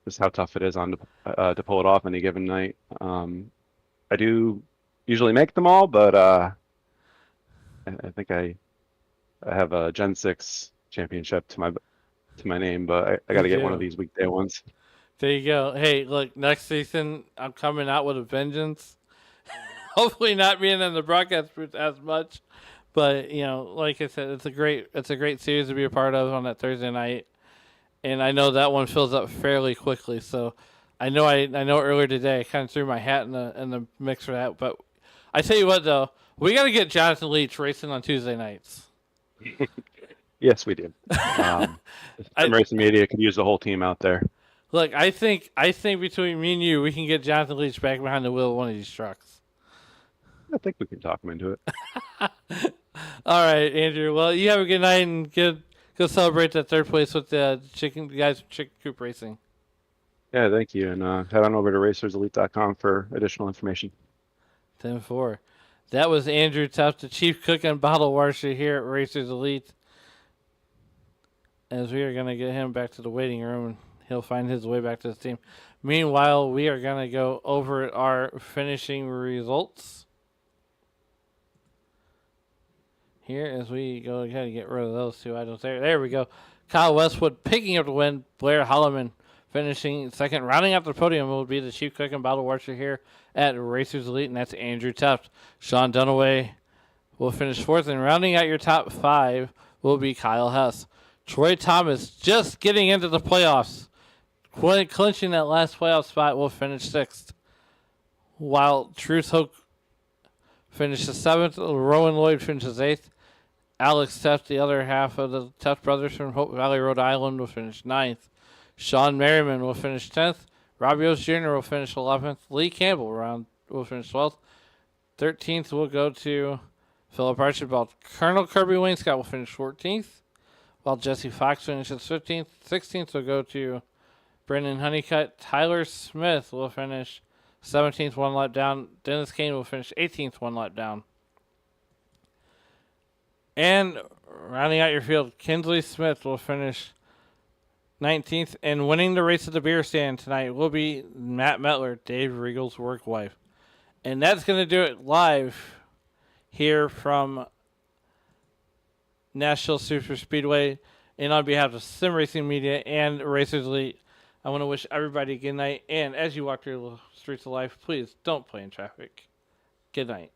just how tough it is to pull it off any given night. I do usually make them all, but I think I have a Gen 6 championship to my name, but I got to get one of these weekday ones. There you go. Hey, look, next season I'm coming out with a vengeance. Hopefully not being in the broadcast booth as much, but like I said, it's a great series to be a part of on that Thursday night, and I know that one fills up fairly quickly. So I know earlier today I kind of threw my hat in the mix for that, but I tell you what though, we got to get Jonathan Leach racing on Tuesday nights. Yes, we do. Some racing media could use the whole team out there. Look, I think between me and you, we can get Jonathan Leach back behind the wheel of one of these trucks. I think we can talk him into it. All right, Andrew. Well, you have a good night and go celebrate that 3rd place with the guys from Chicken Coop Racing. Yeah, thank you. And head on over to racerselite.com for additional information. 10-4. That was Andrew Tuft, the chief cook and bottle washer here at Racers Elite. As we are going to get him back to the waiting room, and he'll find his way back to the team. Meanwhile, we are going to go over our finishing results here as we go ahead and get rid of those 2 items there. There we go. Kyle Westwood picking up the win. Blair Holloman finishing 2nd. Rounding out the podium will be the chief cook and bottle washer here at Racers Elite, and that's Andrew Tuft. Sean Dunaway will finish 4th, and rounding out your top 5 will be Kyle Hess. Troy Thomas just getting into the playoffs, clinching that last playoff spot, will finish 6th. While Truth Hoke finishes 7th, Rowan Lloyd finishes 8th. Alex Tuft, the other half of the Tuft brothers from Hope Valley, Rhode Island, will finish 9th. Sean Merriman will finish 10th. Robbie Oates Jr. will finish 11th. Lee Campbell will finish 12th. 13th will go to Philip Archibald. Colonel Kirby Wainscott will finish 14th, while Jesse Fox finishes 15th. 16th will go to Brendan Honeycutt. Tyler Smith will finish 17th, 1 lap down. Dennis Kane will finish 18th, 1 lap down. And rounding out your field, Kinsley Smith will finish 19th. And winning the race at the beer stand tonight will be Matt Metler, Dave Regal's work wife. And that's going to do it live here from Nashville Super Speedway. And on behalf of Sim Racing Media and Racers Elite, I want to wish everybody a good night. And as you walk through the streets of life, please don't play in traffic. Good night.